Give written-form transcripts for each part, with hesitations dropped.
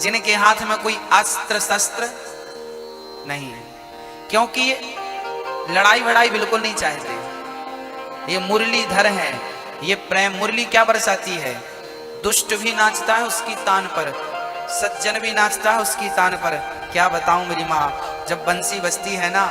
जिनके हाथ में कोई अस्त्र शस्त्र नहीं है, क्योंकि ये लड़ाई वड़ाई बिल्कुल नहीं चाहते। ये मुरलीधर है, ये प्रेम मुरली क्या बरसाती है। दुष्ट भी नाचता है उसकी तान पर, सज्जन भी नाचता है उसकी तान पर। क्या बताऊं मेरी माँ, जब बंसी बजती है ना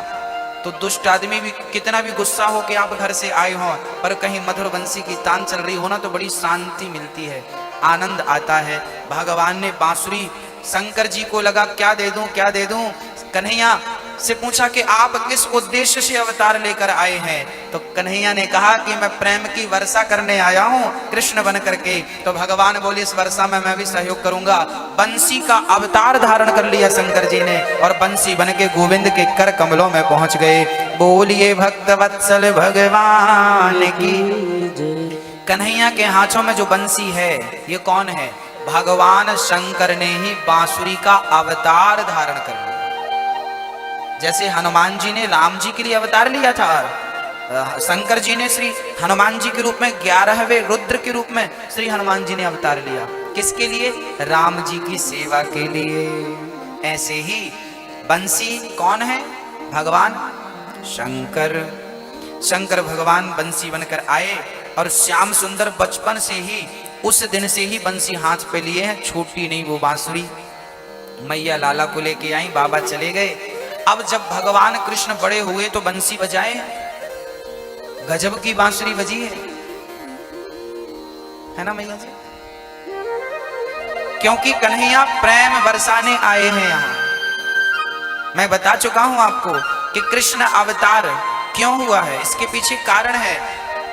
तो दुष्ट आदमी भी कितना भी गुस्सा हो कि आप घर से आए हो, पर कहीं मधुर बंसी की तान चल रही हो ना तो बड़ी शांति मिलती है, आनंद आता है। भगवान ने बांसुरी शंकर जी को लगा क्या दे दूं क्या दे दूं। कन्हैया से पूछा कि आप किस उद्देश्य से अवतार लेकर आए हैं, तो कन्हैया ने कहा कि मैं प्रेम की वर्षा करने आया हूं कृष्ण बन करके। तो भगवान बोले इस वर्षा में मैं भी सहयोग करूंगा। बंसी का अवतार धारण कर लिया शंकर जी ने और बंसी बन के गोविंद के कर कमलों में पहुंच गए। बोलिए भक्त वत्सल भगवान की। कन्हैया के हाथों में जो बंसी है ये कौन है? भगवान शंकर ने ही बांसुरी का अवतार धारण कर लिया। जैसे हनुमान जी ने राम जी के लिए अवतार लिया था, शंकर जी ने श्री हनुमान जी के रूप में 11वें रुद्र के रूप में श्री हनुमान जी ने अवतार लिया। किसके लिए? राम जी की सेवा के लिए। ऐसे ही बंसी कौन है? भगवान शंकर। शंकर भगवान बंसी बनकर आए और श्याम सुंदर बचपन से ही, उस दिन से ही बंसी हाथ पे लिए हैं, छोटी नहीं वो बांसुरी। मैया लाला को लेके आई, बाबा चले गए। अब जब भगवान कृष्ण बड़े हुए तो बंसी बजाए, गजब की बांसुरी बजी है ना मैया जी। क्योंकि कन्हैया प्रेम बरसाने आए हैं यहां। मैं बता चुका हूं आपको कि कृष्ण अवतार क्यों हुआ है, इसके पीछे कारण है।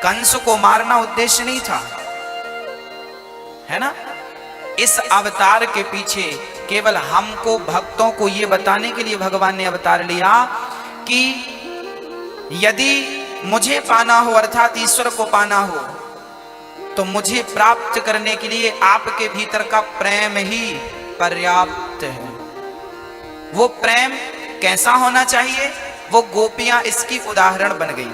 कंस को मारना उद्देश्य नहीं था, है ना। इस अवतार के पीछे केवल हमको भक्तों को यह बताने के लिए भगवान ने अवतार लिया कि यदि मुझे पाना हो, अर्थात ईश्वर को पाना हो, तो मुझे प्राप्त करने के लिए आपके भीतर का प्रेम ही पर्याप्त है। वो प्रेम कैसा होना चाहिए? वो गोपियां इसकी उदाहरण बन गई।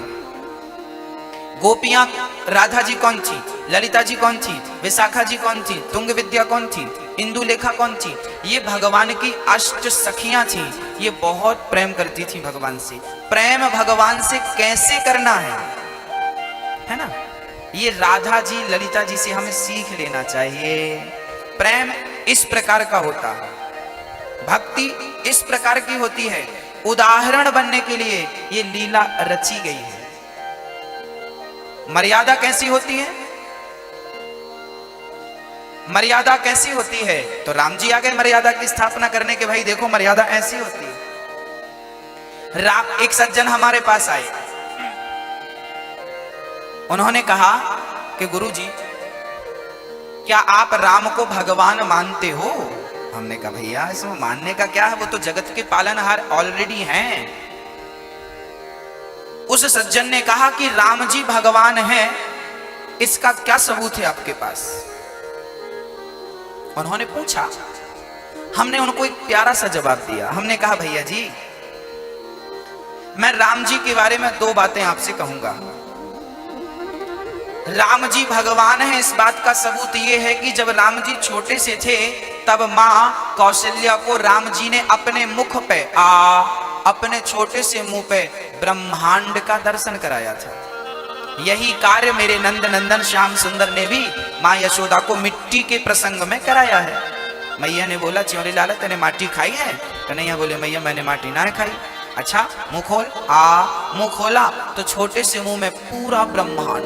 गोपियां, राधा जी कौन थी, ललिता जी कौन थी, विशाखा जी कौन थी, तुंग विद्या कौन थी, इंदुलेखा कौन थी? ये भगवान की अष्ट सखियां थी। ये बहुत प्रेम करती थी भगवान से। प्रेम भगवान से कैसे करना है ना। ये राधा जी ललिता जी से हमें सीख लेना चाहिए। प्रेम इस प्रकार का होता है, भक्ति इस प्रकार की होती है। उदाहरण बनने के लिए ये लीला रची गई है। मर्यादा कैसी होती है? मर्यादा कैसी होती है? तो राम जी आ गए मर्यादा की स्थापना करने के। भाई देखो मर्यादा ऐसी होती है। एक सज्जन हमारे पास आए, उन्होंने कहा कि गुरुजी क्या आप राम को भगवान मानते हो? हमने कहा भैया इसमें मानने का क्या है, वो तो जगत के पालनहार ऑलरेडी हैं। उस सज्जन ने कहा कि राम जी भगवान हैं, इसका क्या सबूत है आपके पास? उन्होंने पूछा, हमने उनको एक प्यारा सा जवाब दिया। हमने कहा भैया जी मैं राम जी के बारे में दो बातें आपसे कहूंगा। राम जी भगवान हैं, इस बात का सबूत यह है कि जब राम जी छोटे से थे तब मां कौशल्या को राम जी ने अपने मुख पे अपने छोटे से मुंह पे ब्रह्मांड का दर्शन कराया था। यही कार्य मेरे नंद नंदन श्याम सुंदर ने भी मां यशोदा को मिट्टी के प्रसंग में कराया है। मैया ने बोला च्योरी लाला तेने माटी खाई है? कन्हैया बोले मैया मैंने माटी ना खाई। अच्छा मुंह खोल। मुंह खोला तो छोटे से मुंह में पूरा ब्रह्मांड,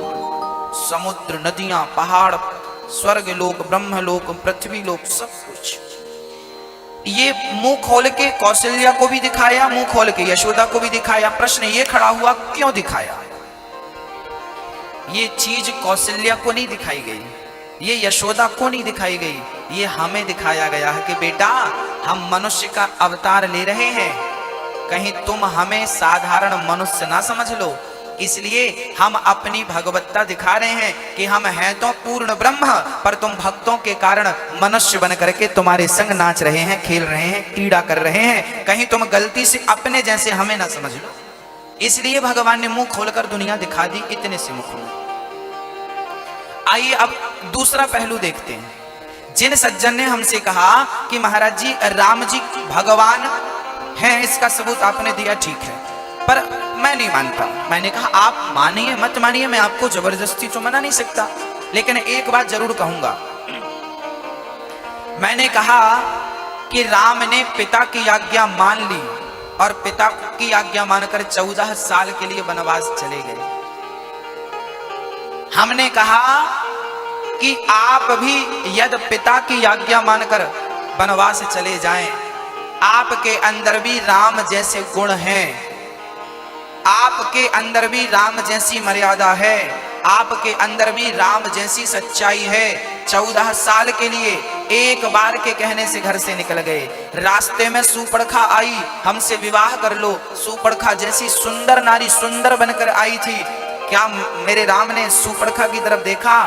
समुद्र, नदियां, पहाड़, स्वर्ग लोक, ब्रह्म लोक, पृथ्वी लोक, सब कुछ। ये मुंह खोल के कौशल्या को भी दिखाया, मुंह खोल के यशोदा को भी दिखाया। प्रश्न ये खड़ा हुआ क्यों दिखाया? ये चीज कौशल्या को नहीं दिखाई गई, ये यशोदा को नहीं दिखाई गई, ये हमें दिखाया गया है कि बेटा हम मनुष्य का अवतार ले रहे हैं, कहीं तुम हमें साधारण मनुष्य ना समझ लो। इसलिए हम अपनी भगवत्ता दिखा रहे हैं कि हम हैं तो पूर्ण ब्रह्म, पर तुम भक्तों के कारण मनुष्य बन करके तुम्हारे संग नाच रहे हैं, खेल रहे हैं, क्रीड़ा कर रहे हैं, कहीं तुम गलती से अपने जैसे हमें ना समझ लो। इसलिए भगवान ने मुंह खोलकर दुनिया दिखा दी इतने से मुख में। आइए अब दूसरा पहलू देखते हैं। जिन सज्जन ने हमसे कहा कि महाराज जी राम जी भगवान हैं, इसका सबूत आपने दिया, ठीक है, पर मैं नहीं मानता। मैंने कहा आप मानिए मत मानिए, मैं आपको जबरदस्ती तो मना नहीं सकता, लेकिन एक बात जरूर कहूंगा। मैंने कहा कि राम ने पिता की आज्ञा मान ली और पिता की आज्ञा मानकर 14 साल के लिए वनवास चले गए। हमने कहा कि आप भी यदि पिता की आज्ञा मानकर वनवास चले जाएं, आपके अंदर भी राम जैसे गुण हैं, आपके अंदर भी राम जैसी मर्यादा है, आपके अंदर भी राम जैसी सच्चाई है। 14 साल के लिए एक बार के कहने से घर से निकल गए। रास्ते में सूपड़खा आई, हमसे विवाह कर लो। सूपड़खा जैसी सुंदर नारी सुंदर बनकर आई थी। क्या मेरे राम ने सूपड़खा की तरफ देखा?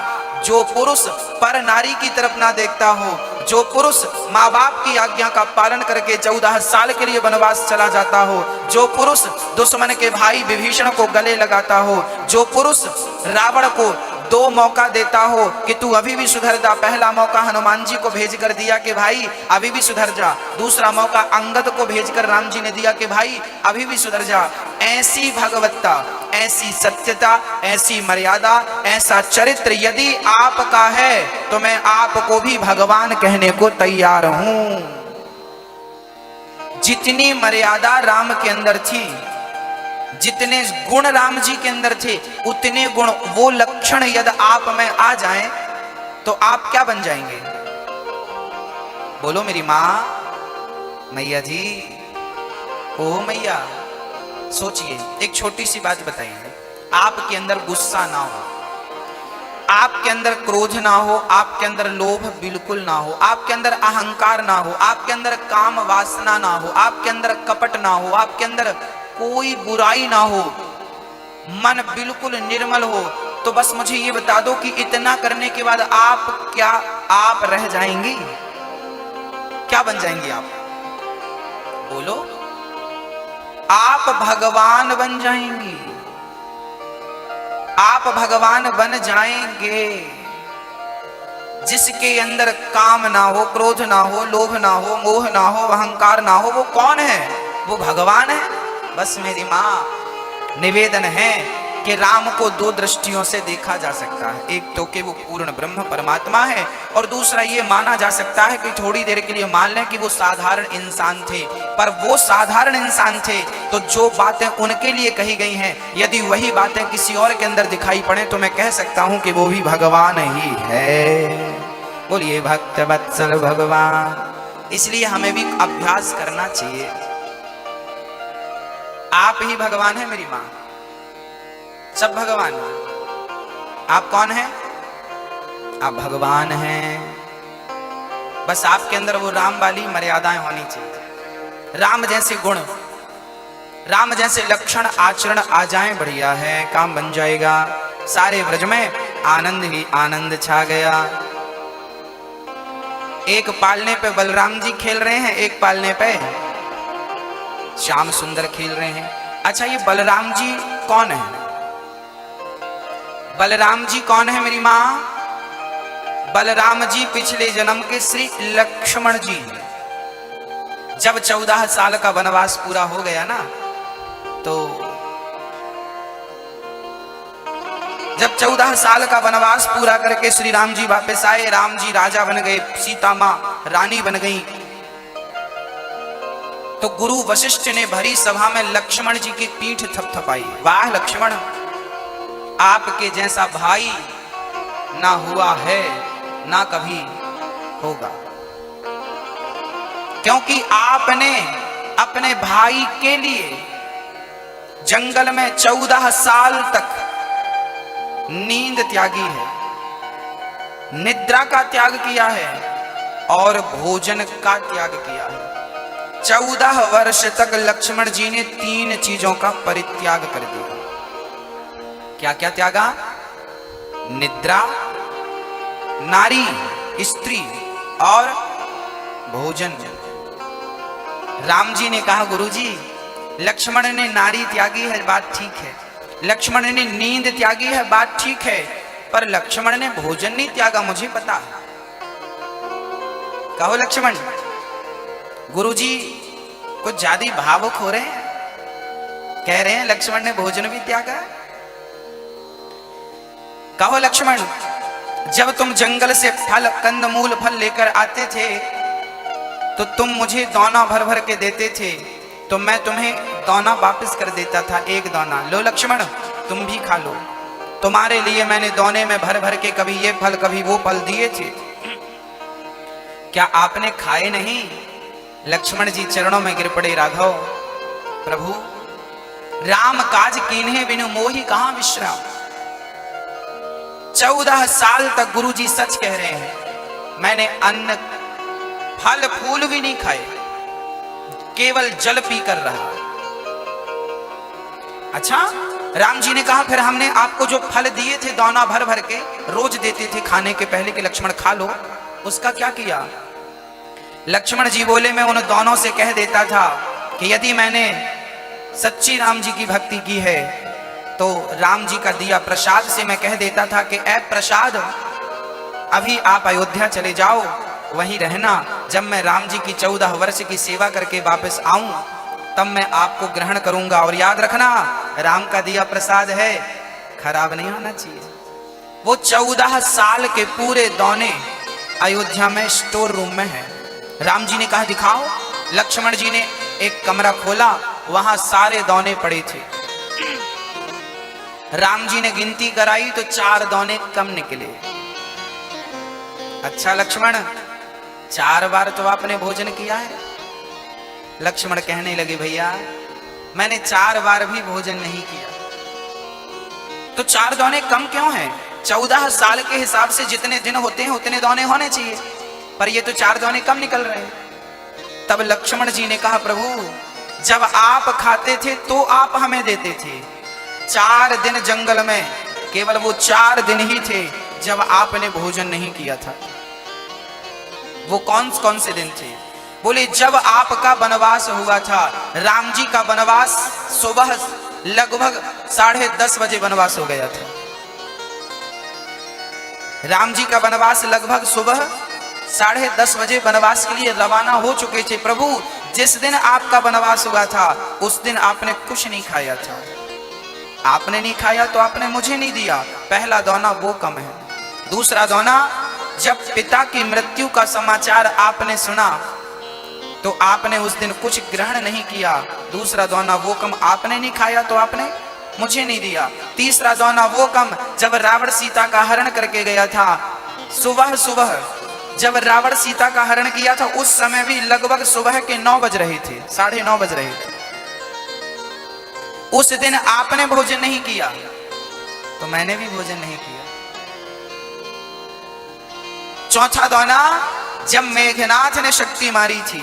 जो पुरुष पर नारी की तरफ ना देखता हो, जो पुरुष माँ बाप की आज्ञा का पालन करके 14 साल के लिए वनवास चला जाता हो, जो पुरुष दुश्मन के भाई विभीषण को गले लगाता हो, जो पुरुष रावण को 2 मौका देता हो कि तू अभी भी सुधर जा। पहला मौका हनुमान जी को भेज कर दिया कि भाई अभी भी सुधर जा। दूसरा मौका अंगद को भेजकर राम जी ने दिया कि भाई अभी भी सुधर जा। ऐसी भगवत्ता, ऐसी सत्यता, ऐसी मर्यादा, ऐसा चरित्र यदि आपका है तो मैं आपको भी भगवान कहने को तैयार हूं। जितनी मर्यादा राम के अंदर थी, जितने गुण राम जी के अंदर थे, उतने गुण, वो लक्षण यदि आप में आ जाएं तो आप क्या बन जाएंगे? बोलो मेरी माँ, मैया जी, ओ मैया, सोचिए। एक छोटी सी बात बताइए, आपके अंदर गुस्सा ना हो, आपके अंदर क्रोध ना हो, आपके अंदर लोभ बिल्कुल ना हो, आपके अंदर अहंकार ना हो, आपके अंदर काम वासना ना हो, आपके अंदर कपट ना हो, आपके अंदर कोई बुराई ना हो, मन बिल्कुल निर्मल हो, तो बस मुझे ये बता दो कि इतना करने के बाद आप रह जाएंगी? क्या बन जाएंगी आप? बोलो। आप भगवान बन जाएंगी। आप भगवान बन जाएंगे। जिसके अंदर काम ना हो, क्रोध ना हो, लोभ ना हो, मोह ना हो, अहंकार ना हो, वो कौन है? वो भगवान है। बस मेरी मां, निवेदन है कि राम को 2 दृष्टियों से देखा जा सकता है। एक तो कि वो पूर्ण ब्रह्म परमात्मा है, और दूसरा ये माना जा सकता है कि थोड़ी देर के लिए मान लें कि वो साधारण इंसान थे। पर वो साधारण इंसान थे तो जो बातें उनके लिए कही गई हैं, यदि वही बातें किसी और के अंदर दिखाई पड़े तो मैं कह सकता हूं कि वो भी भगवान ही है। बोलिए भक्त वत्सल भगवान। इसलिए हमें भी अभ्यास करना चाहिए। आप ही भगवान है मेरी मां, सब भगवान है। आप कौन हैं? आप भगवान हैं। बस आपके अंदर वो राम वाली मर्यादाएं होनी चाहिए। राम जैसे गुण, राम जैसे लक्षण, आचरण आ जाएं, बढ़िया है, काम बन जाएगा। सारे ब्रज में आनंद ही आनंद छा गया। एक पालने पे बलराम जी खेल रहे हैं, एक पालने पे श्याम सुंदर खेल रहे हैं। अच्छा, ये बलराम जी कौन है? बलराम जी कौन है मेरी मां? बलराम जी पिछले जन्म के श्री लक्ष्मण जी। जब 14 साल का वनवास पूरा हो गया ना, तो जब 14 साल का वनवास पूरा करके श्री राम जी वापस आए, राम जी राजा बन गए, सीता मां रानी बन गई, तो गुरु वशिष्ठ ने भरी सभा में लक्ष्मण जी की पीठ थपथपाई। वाह लक्ष्मण, आपके जैसा भाई ना हुआ है ना कभी होगा, क्योंकि आपने अपने भाई के लिए जंगल में 14 साल तक नींद त्यागी है, निद्रा का त्याग किया है और भोजन का त्याग किया है। 14 वर्ष तक लक्ष्मण जी ने 3 चीजों का परित्याग कर दिया। क्या क्या त्यागा? निद्रा, नारी, स्त्री और भोजन। राम जी ने कहा, गुरुजी, लक्ष्मण ने नारी त्यागी है, बात ठीक है, लक्ष्मण ने नींद त्यागी है, बात ठीक है, पर लक्ष्मण ने भोजन नहीं त्यागा, मुझे पता है। कहो लक्ष्मण, गुरुजी कुछ ज्यादा ही भावुक हो रहे हैं, कह रहे हैं लक्ष्मण ने भोजन भी त्यागा। कहो लक्ष्मण, जब तुम जंगल से फल कंदमूल फल लेकर आते थे तो तुम मुझे दाना भर भर के देते थे, तो मैं तुम्हें दाना वापस कर देता था, एक दाना। लो लक्ष्मण तुम भी खा लो, तुम्हारे लिए मैंने दाने में भर भर के कभी ये फल कभी वो फल दिए थे, क्या आपने खाए नहीं? लक्ष्मण जी चरणों में गिर पड़े, राघव प्रभु राम काज कीन्हे बिनु मोहि कहां विश्राम। 14 साल तक गुरुजी सच कह रहे हैं, मैंने अन्न फल फूल भी नहीं खाए, केवल जल पी कर रहा। अच्छा, राम जी ने कहा फिर हमने आपको जो फल दिए थे दाना भर भर के रोज देते थे खाने के पहले कि लक्ष्मण खा लो, उसका क्या किया? लक्ष्मण जी बोले मैं उन दानों से कह देता था कि यदि मैंने सच्ची राम जी की भक्ति की है तो राम जी का दिया प्रसाद से मैं कह देता था कि ऐ प्रसाद अभी आप अयोध्या चले जाओ, वहीं रहना, जब मैं राम जी की 14 वर्ष की सेवा करके वापस आऊं तब मैं आपको ग्रहण करूंगा, और याद रखना राम का दिया प्रसाद है, खराब नहीं होना चाहिए। वो 14 साल के पूरे दाने अयोध्या में स्टोर रूम में है। राम जी ने कहा दिखाओ, लक्ष्मण जी ने एक कमरा खोला, वहां सारे दाने पड़े थे। राम जी ने गिनती कराई तो 4 दाने कम निकले। अच्छा लक्ष्मण 4 बार तो आपने भोजन किया है। लक्ष्मण कहने लगे भैया मैंने 4 बार भी भोजन नहीं किया, तो 4 दाने कम क्यों हैं? 14 साल के हिसाब से जितने दिन होते हैं उतने दाने होने चाहिए, पर ये तो 4 दाने कम निकल रहे हैं। तब लक्ष्मण जी ने कहा प्रभु जब आप खाते थे तो आप हमें देते थे, 4 दिन जंगल में केवल वो 4 दिन ही थे जब आपने भोजन नहीं किया था। वो कौन से दिन थे? बोले जब आपका वनवास हुआ था, राम जी का वनवास सुबह लगभग 10:30 बजे वनवास हो गया था। राम जी का वनवास लगभग सुबह 10:30 बजे वनवास के लिए रवाना हो चुके थे। प्रभु जिस दिन आपका वनवास हुआ था उस दिन आपने कुछ नहीं खाया था, आपने नहीं खाया तो आपने मुझे नहीं दिया। पहला दाना वो कम है। दूसरा दाना जब पिता की मृत्यु का समाचार आपने सुना तो आपने उस दिन कुछ ग्रहण नहीं किया, दूसरा दाना वो कम, आपने नहीं खाया तो आपने मुझे नहीं दिया। तीसरा दाना वो कम जब रावण सीता का हरण करके गया था, सुबह सुबह जब रावण सीता का हरण किया था उस समय भी लगभग सुबह के 9 बज रहे थे, 9:30 बज रहे थे। उस दिन आपने भोजन नहीं किया तो मैंने भी भोजन नहीं किया। चौथा दाना जब मेघनाथ ने शक्ति मारी थी,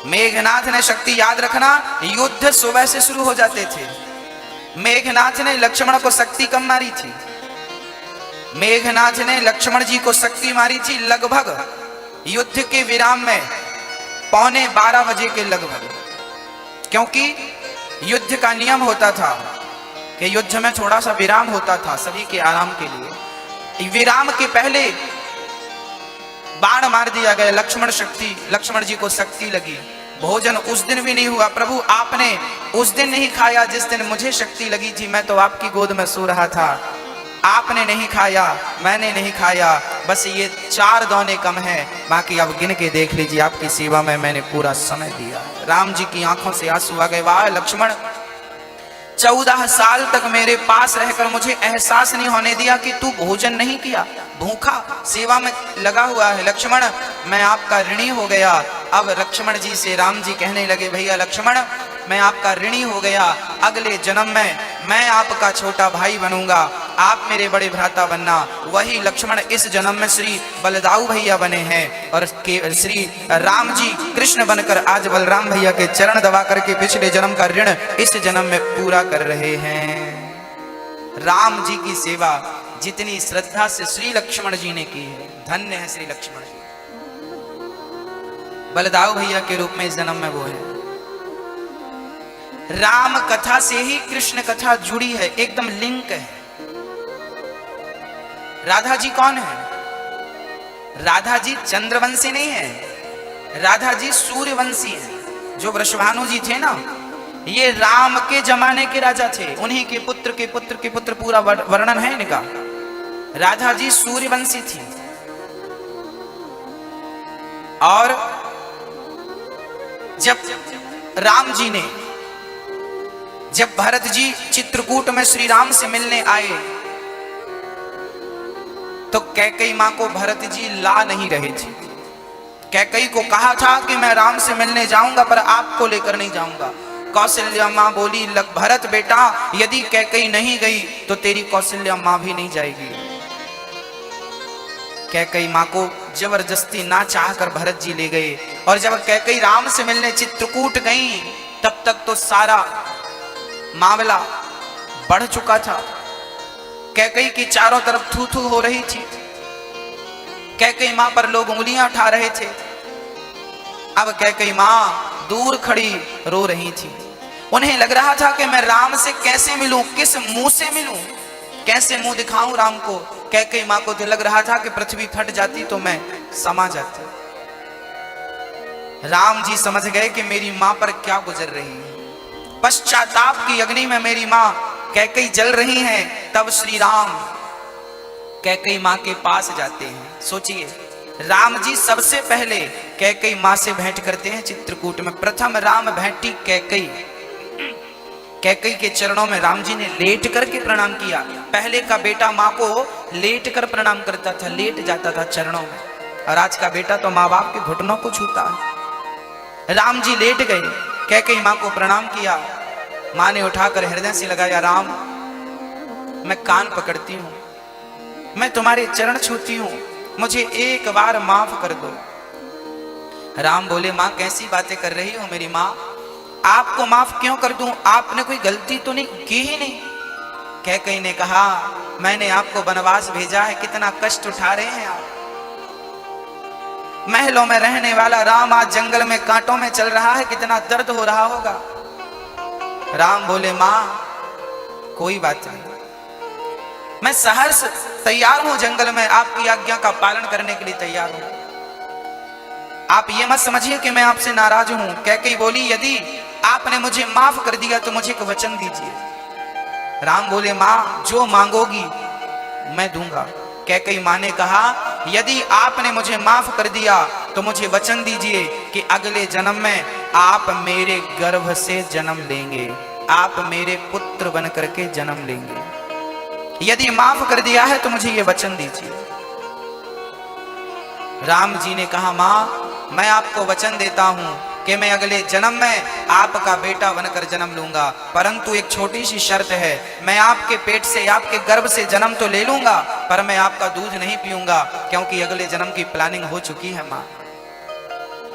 मेघनाथ ने शक्ति, याद रखना युद्ध सुबह से शुरू हो जाते थे। मेघनाथ ने लक्ष्मण को शक्ति कम मारी थी। मेघनाथ ने लक्ष्मण जी को शक्ति मारी थी लगभग युद्ध के विराम में 11:15 बजे के लगभग, क्योंकि युद्ध का नियम होता था कि युद्ध में थोड़ा सा विराम होता था सभी के आराम के लिए। विराम के पहले बाण मार दिया गया, लक्ष्मण जी को शक्ति लगी। भोजन उस दिन भी नहीं हुआ। प्रभु आपने उस दिन नहीं खाया जिस दिन मुझे शक्ति लगी थी, मैं तो आपकी गोद में सो रहा था। आपने नहीं खाया, मैंने नहीं खाया, बस ये 4 दाने कम है, बाकी अब गिन के देख लीजिए आपकी सेवा में मैंने पूरा समय दिया। राम जी की आंखों से आंसू आ गए। वाह लक्ष्मण 14 साल तक मेरे पास रहकर मुझे एहसास नहीं होने दिया कि तू भोजन नहीं किया, भूखा सेवा में लगा हुआ है। लक्ष्मण मैं आपका ऋणी हो गया। अब लक्ष्मण जी से राम जी कहने लगे भैया लक्ष्मण मैं आपका ऋणी हो गया, अगले जन्म में मैं आपका छोटा भाई बनूंगा, आप मेरे बड़े भ्राता बनना। वही लक्ष्मण इस जन्म में श्री बलदाऊ भैया बने हैं और श्री राम जी कृष्ण बनकर आज बलराम भैया के चरण दबा करके पिछले जन्म का ऋण इस जन्म में पूरा कर रहे हैं। राम जी की सेवा जितनी श्रद्धा से श्री लक्ष्मण जी ने की है, धन्य है श्री लक्ष्मण जी। बलदाऊ भैया के रूप में इस जन्म में वो है। राम कथा से ही कृष्ण कथा जुड़ी है, एकदम लिंक है। राधा जी कौन है? राधा जी चंद्रवंशी नहीं है, राधा जी सूर्यवंशी है। जो वृषभानु जी थे ना, ये राम के जमाने के राजा थे, उन्हीं के पुत्र के पुत्र के पुत्र, पूरा वर्णन है इनका। राधा जी सूर्यवंशी थी। और जब राम जी ने, जब भरत जी चित्रकूट में श्री राम से मिलने आए, तो कैकेयी मां को भरत जी ला नहीं रहे थे। कैकेयी को कहा था कि मैं राम से मिलने जाऊंगा पर आपको लेकर नहीं जाऊंगा। कौशल्या मां बोली, लग भरत बेटा, यदि कैकेयी नहीं गई तो तेरी कौशल्या मां भी नहीं जाएगी। कैकेयी मां को जबरदस्ती ना चाहकर भरत जी ले गए। और जब कैकेयी राम से मिलने चित्रकूट गई, तब तक तो सारा मामला बढ़ चुका था। कैकेयी की चारों तरफ थू थू हो रही थी। कैकेयी मां पर लोग उंगलियां उठा रहे थे। अब कैकेयी मां दूर खड़ी रो रही थी। उन्हें लग रहा था कि मैं राम से कैसे मिलूं, किस मुंह से मिलूं, कैसे मुंह दिखाऊं राम को। कैकेयी मां को तो लग रहा था कि पृथ्वी फट जाती तो मैं समा जाती। राम जी समझ गए कि मेरी मां पर क्या गुजर रही है। पश्चाताप की अग्नि में मेरी मां कैकेयी जल रही हैं। तब श्री राम कैकेयी मां के पास जाते हैं। सोचिए, राम जी सबसे पहले कैकेयी मां से भेंट करते हैं चित्रकूट में। प्रथम राम भेंटी कैकेयी। कैकेयी के चरणों में राम जी ने लेट करके प्रणाम किया। पहले का बेटा मां को लेट कर प्रणाम करता था, लेट जाता था चरणों में, और आज का बेटा तो मां बाप के घुटनों को छूता है। राम जी लेट गए, कैकेयी मां को प्रणाम किया। मां ने उठाकर हृदय से लगाया, राम मैं कान पकड़ती हूं, मैं तुम्हारे चरण छूती हूं, मुझे एक बार माफ कर दो। राम बोले, मां कैसी बातें कर रही हो मेरी मां, आपको माफ क्यों कर दूं, आपने कोई गलती तो नहीं की ही नहीं। कैकेयी ने कहा, मैंने आपको वनवास भेजा है, कितना कष्ट उठा रहे हैं आप। महलों में रहने वाला राम आज जंगल में कांटों में चल रहा है, कितना दर्द हो रहा होगा। राम बोले, मां कोई बात नहीं, मैं सहर्ष तैयार हूं, जंगल में आपकी आज्ञा का पालन करने के लिए तैयार हूं। आप ये मत समझिए कि मैं आपसे नाराज हूं। कैकेयी बोली, यदि आपने मुझे माफ कर दिया तो मुझे एक वचन दीजिए। राम बोले, मां जो मांगोगी मैं दूंगा। कैकेयी मां ने कहा, यदि आपने मुझे माफ कर दिया तो मुझे वचन दीजिए कि अगले जन्म में आप मेरे गर्भ से जन्म लेंगे, आप मेरे पुत्र बन करके जन्म लेंगे। यदि माफ कर दिया है तो मुझे ये वचन दीजिए। राम जी ने कहा, मां मैं आपको वचन देता हूं कि मैं अगले जन्म में आपका बेटा बनकर जन्म लूंगा, परंतु एक छोटी सी शर्त है, मैं आपके पेट से, आपके गर्भ से जन्म तो ले लूंगा, पर मैं आपका दूध नहीं पीऊंगा, क्योंकि अगले जन्म की प्लानिंग हो चुकी है मां,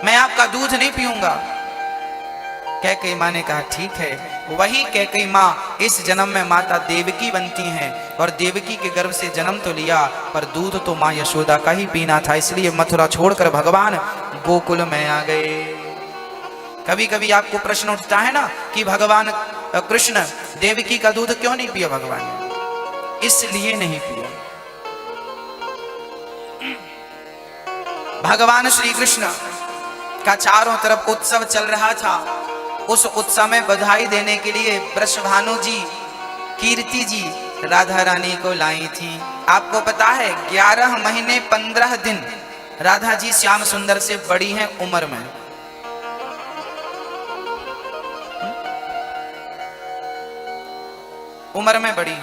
मैं आपका दूध नहीं पीऊंगा। कैकेयी मां ने कहा, ठीक है। वही कैकेयी मां इस जन्म में माता देवकी बनती हैं, और देवकी के गर्भ से जन्म तो लिया, पर दूध तो मां यशोदा का ही पीना था, इसलिए मथुरा छोड़कर भगवान गोकुल में आ गए। कभी कभी आपको प्रश्न उठता है ना कि भगवान कृष्ण देवकी का दूध क्यों नहीं पिया भगवान ने? इसलिए नहीं पिया। भगवान श्री कृष्ण का चारों तरफ उत्सव चल रहा था। उस उत्सव में बधाई देने के लिए वृषभानु जी, कीर्ति जी राधा रानी को लाई थी। आपको पता है 11 महीने 15 दिन राधा जी श्याम सुंदर से बड़ी हैं उम्र में। उम्र में बड़ी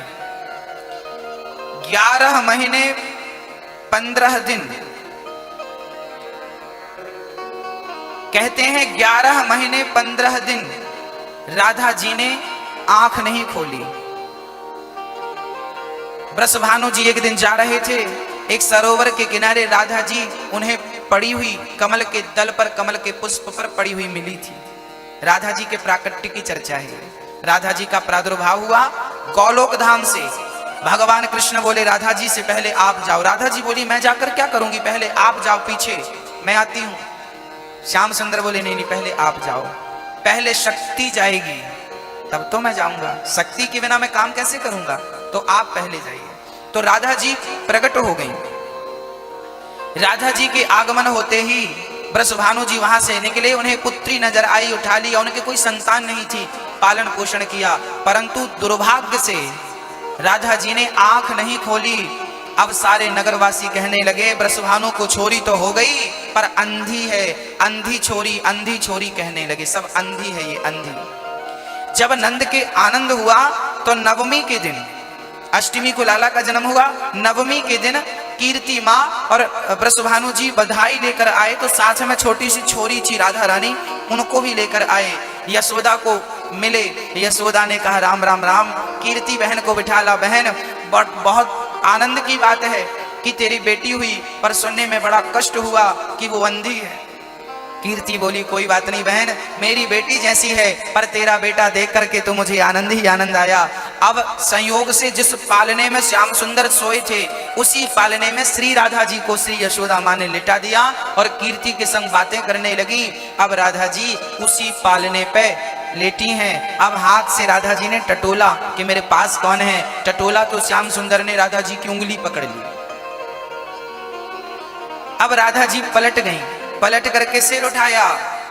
11 महीने 15 दिन, कहते हैं 11 महीने 15 दिन राधा जी ने आंख नहीं खोली। वृषभानु जी एक दिन जा रहे थे, एक सरोवर के किनारे राधा जी उन्हें पड़ी हुई कमल के दल पर, कमल के पुष्प पर पड़ी हुई मिली थी। राधा जी के प्राकट्य की चर्चा है। राधा जी का प्रादुर्भाव हुआ गोलोक धाम से। भगवान कृष्ण बोले, राधा जी से पहले आप जाओ। राधा जी बोली, मैं जाकर क्या करूंगी, पहले आप जाओ, पीछे मैं आती हूं। श्याम सुंदर बोले, नहीं नहीं पहले आप जाओ, पहले शक्ति जाएगी तब तो मैं जाऊंगा, शक्ति के बिना मैं काम कैसे करूंगा, तो आप पहले जाइए। तो राधा जी प्रकट हो गई। राधा जी के आगमन होते ही वृषभानु जी वहां से निकले, उन्हें पुत्री नजर आई, उठा लिया। उनके कोई संतान नहीं थी, पालन पोषण किया, परंतु दुर्भाग्य से राधा जी ने आंख नहीं खोली। अब सारे नगरवासी कहने लगे वृषभानु को छोरी तो हो गई पर अंधी है, अंधी छोरी कहने लगे, सब अंधी है ये, अंधी। जब नंद के आनंद हुआ तो नवमी के दिन, अष्टमी को लाला का जन्म हुआ, नवमी के दिन कीर्ति माँ और वृषभानु जी बधाई लेकर आए, तो साथ में छोटी सी छोरी थी राधा रानी, उनको भी लेकर आए। यशोदा को मिले, यशोदा ने कहा राम राम राम, कीर्ति बहन को बिठा ला। बहन बहुत आनंद की बात है कि तेरी बेटी हुई, पर सुनने में बड़ा कष्ट हुआ कि वो अंधी है। कीर्ति बोली कोई बात नहीं बहन, मेरी बेटी जैसी है, पर तेरा बेटा देख करके तो मुझे आनंद ही आनंद आया। अब संयोग से जिस पालने में श्याम सुंदर सोए थे, उसी पालने में श्री राधा जी को श्री यशोदा माँ ने लिटा दिया और कीर्ति के संग बातें करने लगी। अब राधा जी उसी पालने पे लेटी हैं। अब हाथ से राधा जी ने टटोला कि मेरे पास कौन है, टटोला तो श्याम सुंदर ने राधा जी की उंगली पकड़ ली। अब राधा जी पलट गईं, पलट करके सिर उठाया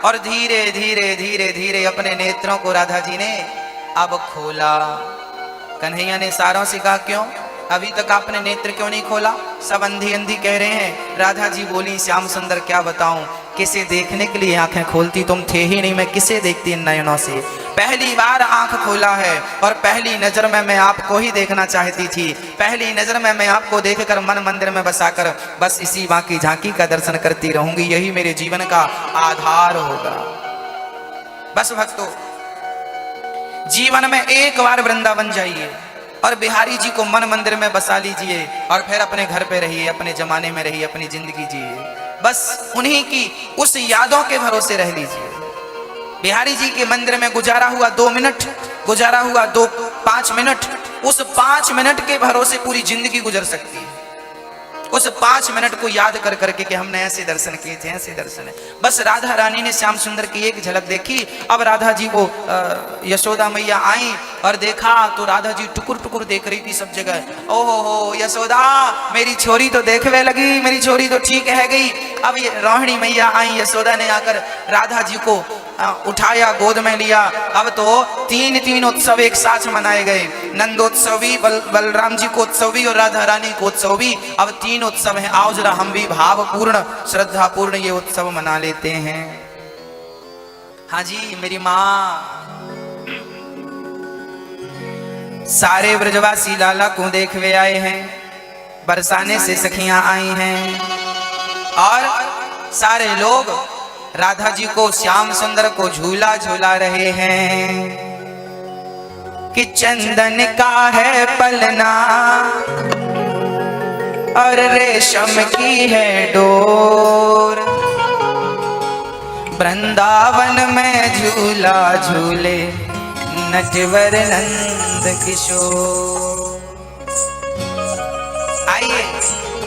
और धीरे धीरे धीरे धीरे अपने नेत्रों को राधा जी ने अब खोला। कन्हैया ने सारों से कहा क्यों अभी तक आपने नेत्र क्यों नहीं खोला, सब अंधी अंधी कह रहे हैं। राधा जी बोली श्याम सुंदर क्या बताऊं, किसे देखने के लिए आंखें खोलती, तुम थे ही नहीं, मैं किसे देखती इन नयनों से। पहली बार आंख खोला है और पहली नजर में मैं आपको ही देखना चाहती थी। पहली नजर में मैं आपको देखकर मन मंदिर में बसाकर बस इसी बाकी झांकी का दर्शन करती रहूंगी, यही मेरे जीवन का आधार होगा। बस भक्तों, जीवन में एक बार वृंदावन जाइए और बिहारी जी को मन मंदिर में बसा लीजिए और फिर अपने घर पे रहिए, अपने जमाने में रहिए, अपनी जिंदगी जिए, बस उन्हीं की उस यादों के भरोसे रह लीजिए। बिहारी जी के मंदिर में गुजारा हुआ 2 मिनट, गुजारा हुआ 5 मिनट, उस 5 मिनट के भरोसे पूरी जिंदगी गुजर सकती है। उस 5 मिनट को याद कर करके कि हमने ऐसे दर्शन किए थे, ऐसे दर्शन है। बस राधा रानी ने श्याम सुंदर की एक झलक देखी। अब राधा जी को यशोदा मैया आई और देखा तो राधा जी टुकुर टुकुर देख रही थी सब जगह। ओहो हो यशोदा, मेरी छोरी तो देखने लगी, मेरी छोरी तो ठीक है गई। अब ये रोहिणी मैया आई, यशोदा ने आकर राधा जी को उठाया, गोद में लिया। अब तो तीन उत्सव एक साथ मनाए गए, नंदोत्सव भी, बलराम जी को उत्सव भी और राधा रानी को उत्सव भी। अब 3 उत्सव हैं। आओ जरा हम भी भाव पूर्ण श्रद्धा पूर्ण ये उत्सव मना लेते हैं। हाँ जी मेरी माँ, सारे ब्रजवासी लाला को देखवे आए हैं, बरसाने से सखियां आई हैं और सारे लोग राधा जी को श्याम सुंदर को झूला झूला रहे हैं कि चंदन का है पलना और रेशम की है डोर, वृंदावन में झूला झूले नटवर नंद किशोर। आइए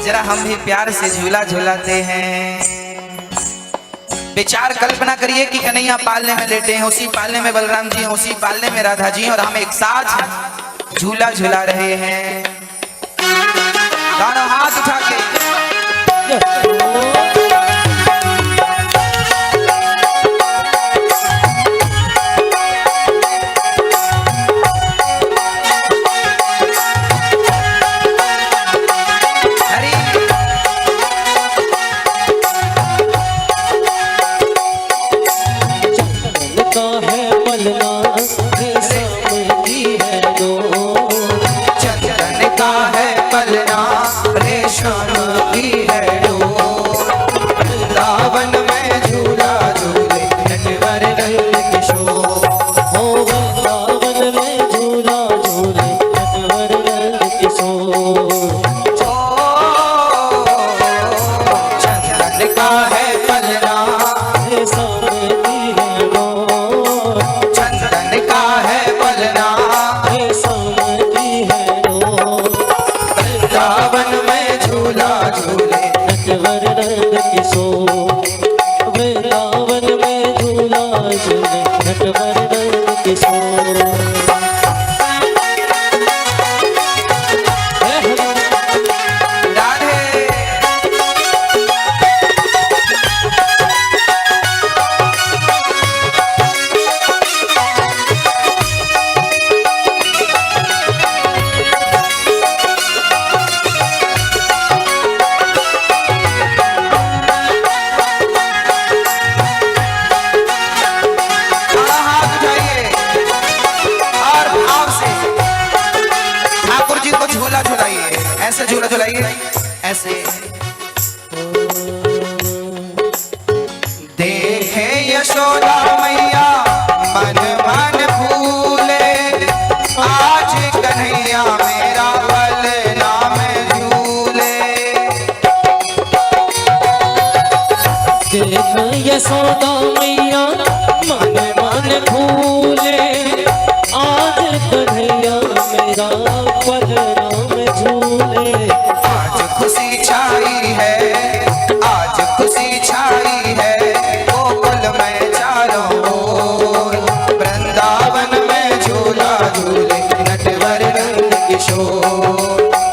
जरा हम भी प्यार से झूला झूलाते हैं। विचार कल्पना करिए कि कन्हैया पालने में लेटे हैं, उसी पालने में बलराम जी हैं, उसी पालने में राधा जी हैं और हम एक साथ झूला झूला रहे हैं। दोनों हाथ उठा के देखे यशोदा मैया मन मन भूले, आज कन्हैया मेरा पलना में झूले। देख यशोदा मैया मन मन भूले, आज कन्हैया मेरा पलना में झूले। आज खुशी छाई है, आज खुशी छाई है, गोकुल में चारों ओर, वृंदावन में झूला झूले नटवर नंद किशोर।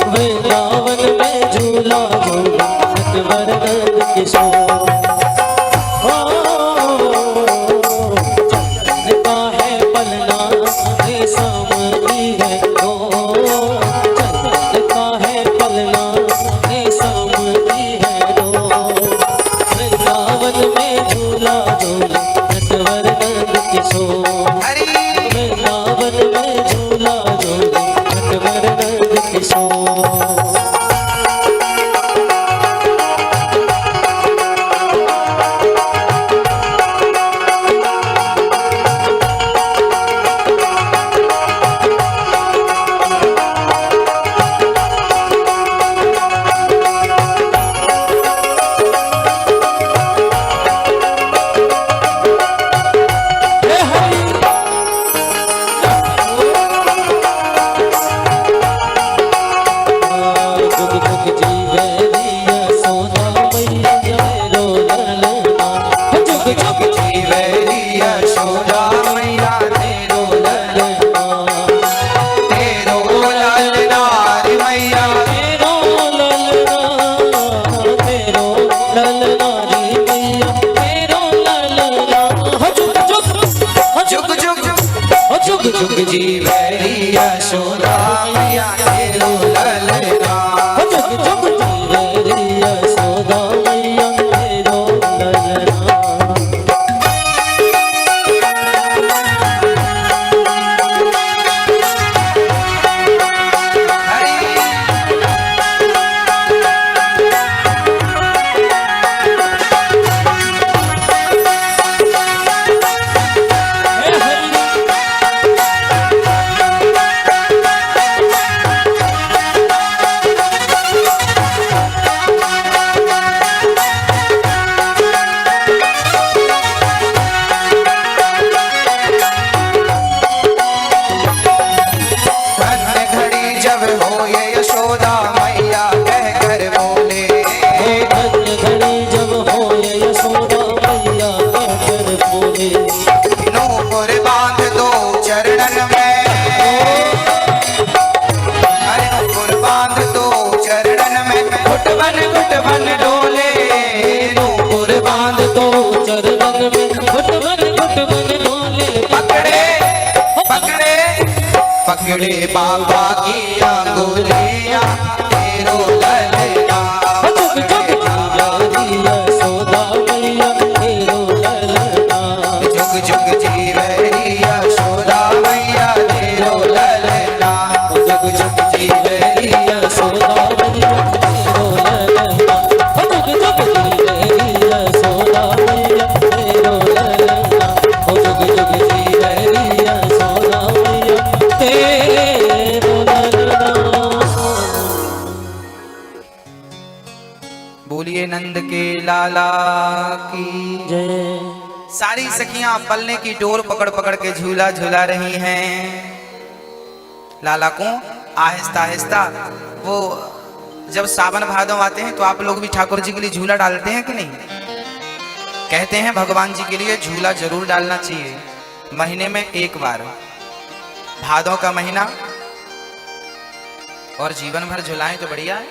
वृंदावन में झूला झूले नटवर नंद किशोर। चंदन का है पलना रेशम की है डोर, चंदन का है पलना रेशम की है डोर। वृंदावन में झूला झूले नटवर नंद किशोर। हरी वृंदावन में झूला झूले नटवर नंद किशोर। जुग जी वैरी यशोदा मैया तेरो ललना। जुग जुग जी यशोदा मैया तेरो ललना। पकड़े बाबा की अंगुलियां तेरो ललना। जुग जुग जी यशोदा मैया तेरो ललना। जुग जुग जी वैरी यशोदा मैया तेरो ललना। जुग जुग जी वैरी यशोदा मैया तेरो ललना। जुग जुग जी वैरी यशोदा मैया तेरो ललना। जुग जुग जी वैरी यशोदा मैया तेरो ललना। बोलिए नंद के लाला की जय। सारी सखियां पलने की डोर पकड़ पकड़ के झूला झूला रही हैं। लाला को आहिस्ता आहिस्ता वो जब सावन भादों आते हैं तो आप लोग भी ठाकुर जी के लिए झूला डालते हैं कि नहीं? कहते हैं भगवान जी के लिए झूला जरूर डालना चाहिए, महीने में एक बार, भादों का महीना, और जीवन भर झूलाएं तो बढ़िया है,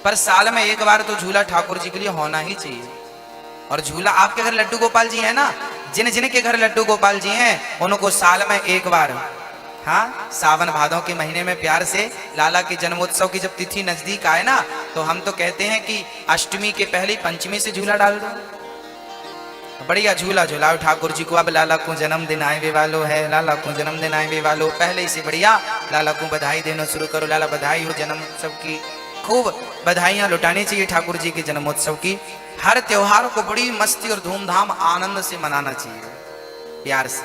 पर साल में एक बार तो झूला ठाकुर जी के लिए होना ही चाहिए। और झूला आपके घर लड्डू गोपाल जी है ना, जिन जिन के घर लड्डू गोपाल जी हैं उनको साल में एक बार, हाँ, सावन भादों के महीने में प्यार से लाला के जन्मोत्सव की जब तिथि नजदीक आए ना, तो हम तो कहते हैं कि अष्टमी के पहले पंचमी से झूला डाल दो, बढ़िया झूला झूलाओ ठाकुर जी को। अब लाला को जन्मदिन आए वालो है, लाला को जन्मदिन आए वालो, पहले से बढ़िया लाला को बधाई देना शुरू करो। लाला बधाई हो जन्म उत्सव की, खूब बधाइयां लुटानी चाहिए ठाकुर जी के जन्मोत्सव की। हर त्योहार को बड़ी मस्ती और धूमधाम आनंद से मनाना चाहिए, प्यार से।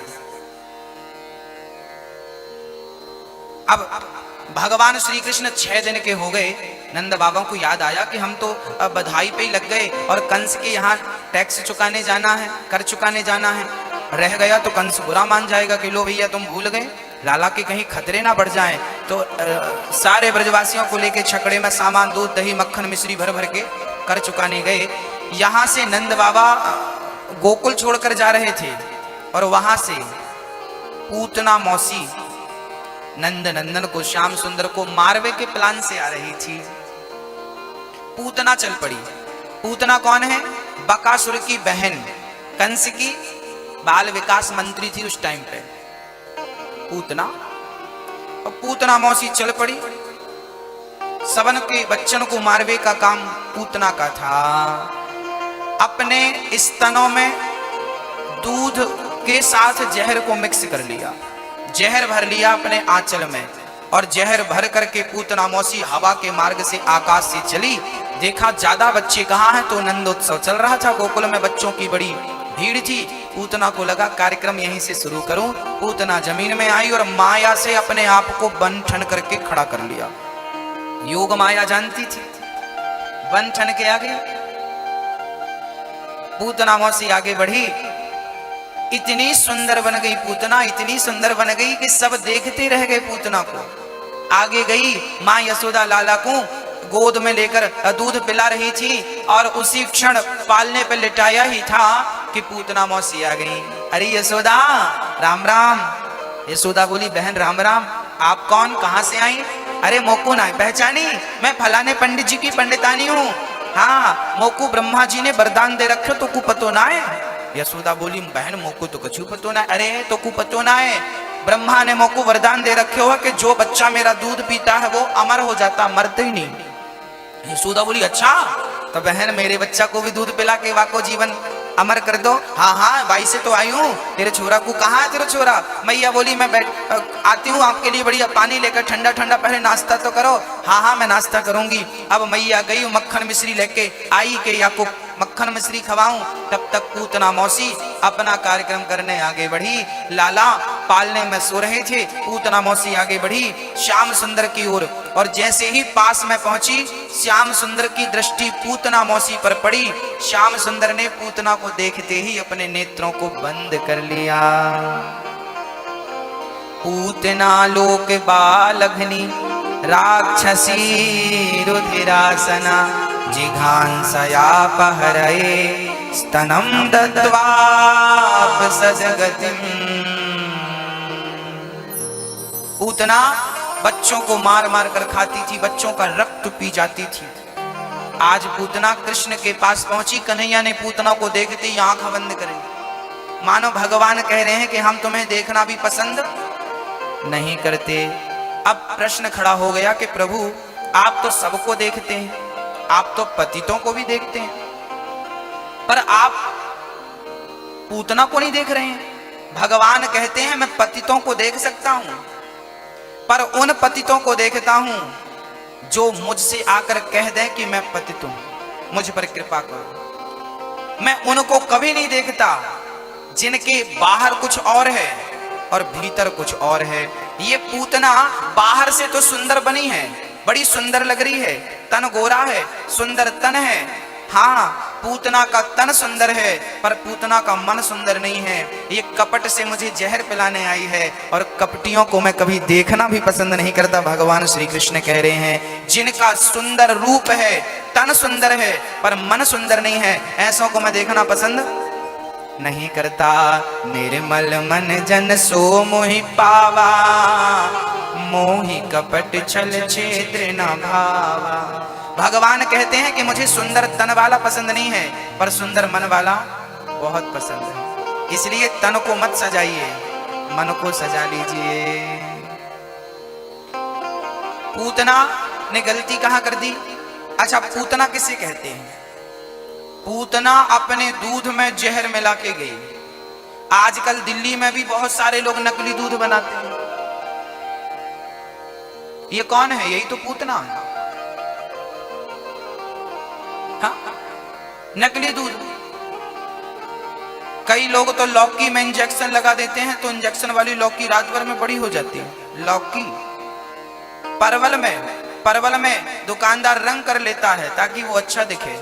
अब भगवान श्री कृष्ण 6 दिन के हो गए। नंद बाबा को याद आया कि हम तो बधाई पे ही लग गए और कंस के यहाँ टैक्स चुकाने जाना है, कर चुकाने जाना है। रह गया तो कंस बुरा मान जाएगा कि लो भैया तुम भूल गए, लाला के कहीं खतरे ना बढ़ जाएं। तो सारे ब्रजवासियों को लेके छकड़े में सामान, दूध दही मक्खन मिश्री भर भर के कर चुकाने गए। यहाँ से नंद बाबा गोकुल छोड़कर जा रहे थे और वहां से पूतना मौसी नंद नंदन को, श्याम सुंदर को मारवे के प्लान से आ रही थी। पूतना चल पड़ी। पूतना कौन है? बकासुर की बहन, कंस की बाल विकास मंत्री थी उस टाइम पे पूतना। और पूतना मौसी चल पड़ी। सबन के बच्चन को मारवे का काम पूतना का था। अपने स्तनों में दूध के साथ जहर को मिक्स कर लिया, जहर भर लिया अपने आंचल में, और जहर भर करके पूतना मौसी हवा के मार्ग से आकाश से चली। देखा ज्यादा बच्चे कहाँ हैं, तो नंदोत्सव चल रहा था गोकुल में, बच्चों की बड़ी भीड़ थी। पूतना को लगा कार्यक्रम यहीं से शुरू करूं। पूतना जमीन में आई और माया से अपने आप को बन ठन करके खड़ा कर लिया। योग माया जानती थी, बन ठन के आगे पूतना मौसी आगे बढ़ी। इतनी सुंदर बन गई पूतना, इतनी सुंदर बन गई कि सब देखते रह गए पूतना को। आगे गई, माँ यशोदा लाला को गोद में लेकर दूध पिला रही थी और उसी क्षण पालने पर लिटाया ही था कि पूतना मौसी आ गई। अरे यशोदा राम राम। यशोदा बोली, बहन राम राम। आप कौन, कहां से आई? अरे मोकू ना पहचानी, मैं फलाने पंडित जी की पंडितानी हूँ। हाँ, मोकू ब्रह्मा जी ने वरदान दे रखे तो कु पतो ना है। यशोदा बोली, बहन मोकू तो कछु पतो ना। अरे तो कु पतो ना है, ब्रह्मा ने मोकू वरदान दे रखे हो कि जो बच्चा मेरा दूध पीता है वो अमर हो जाता, मरते ही नहीं। यशोदा बोली, अच्छा तो बहन मेरे बच्चा को भी दूध पिला के वाको जीवन अमर कर दो। हाँ हाँ भाई से तो आई हूँ, तेरे छोरा को कहाँ है तेरा छोरा? मैया बोली, मैं आती हूँ आपके लिए बढ़िया पानी लेकर, ठंडा ठंडा, पहले नाश्ता तो करो। हाँ हाँ मैं नाश्ता करूंगी। अब मैया गई, मक्खन मिश्री लेके आई के या को मक्खन मिश्री खवाऊं। तब तक पूतना मौसी अपना कार्यक्रम करने आगे बढ़ी। लाला पालने में सो रहे थे, पूतना मौसी आगे बढ़ी श्याम सुंदर की ओर, और जैसे ही पास में पहुंची श्याम सुंदर की दृष्टि पूतना मौसी पर पड़ी। श्याम सुंदर ने पूतना को देखते ही अपने नेत्रों को बंद कर लिया। पूतना लोक बालघनी राक्षसी रुधिरासना जिघांसयापहरये स्तनं दत्त्वाप सजगतिम। पूतना बच्चों को मार मार कर खाती थी, बच्चों का रक्त पी जाती थी। आज पूतना कृष्ण के पास पहुंची, कन्हैया ने पूतना को देखते ही आंख बंद कर ली, मानो भगवान कह रहे हैं कि हम तुम्हें देखना भी पसंद नहीं करते। अब प्रश्न खड़ा हो गया कि प्रभु आप तो सबको देखते हैं, आप तो पतितों को भी देखते हैं, पर आप पूतना को नहीं देख रहे हैं। भगवान कहते हैं मैं पतितों को देख सकता हूं, पर उन पतितों को देखता हूं जो मुझसे आकर कह दें कि मैं पतित हूं, मुझ पर कृपा करो। मैं उनको कभी नहीं देखता जिनके बाहर कुछ और है और भीतर कुछ और है। ये पूतना बाहर से तो सुंदर बनी है, बड़ी सुंदर लग रही है, तन गोरा है, सुंदर तन है। हाँ, पूतना का तन सुंदर है, पर पूतना का मन सुंदर नहीं है। ये कपट से मुझे जहर पिलाने आई है, और कपटियों को मैं कभी देखना भी पसंद नहीं करता। भगवान श्री कृष्ण कह रहे हैं जिनका सुंदर रूप है, तन सुंदर है, पर मन सुंदर नहीं है, ऐसों को मैं देखना पसंद नहीं करता। निर्मल मन जन सो मोहि पावा, मोहि कपट छल छेत्र न भावा। भगवान कहते हैं कि मुझे सुंदर तन वाला पसंद नहीं है, पर सुंदर मन वाला बहुत पसंद है। इसलिए तन को मत सजाइए, मन को सजा लीजिए। पूतना ने गलती कहां कर दी? अच्छा, पूतना किसे कहते हैं? पूतना अपने दूध में जहर मिला के गई। आजकल दिल्ली में भी बहुत सारे लोग नकली दूध बनाते हैं। ये कौन है? यही तो पूतना है। हाँ, नकली दूध। कई लोग तो लौकी में इंजेक्शन लगा देते हैं, तो इंजेक्शन वाली लौकी रात भर में बड़ी हो जाती है। लौकी परवल में दुकानदार रंग कर लेता है ताकि वो अच्छा दिखे।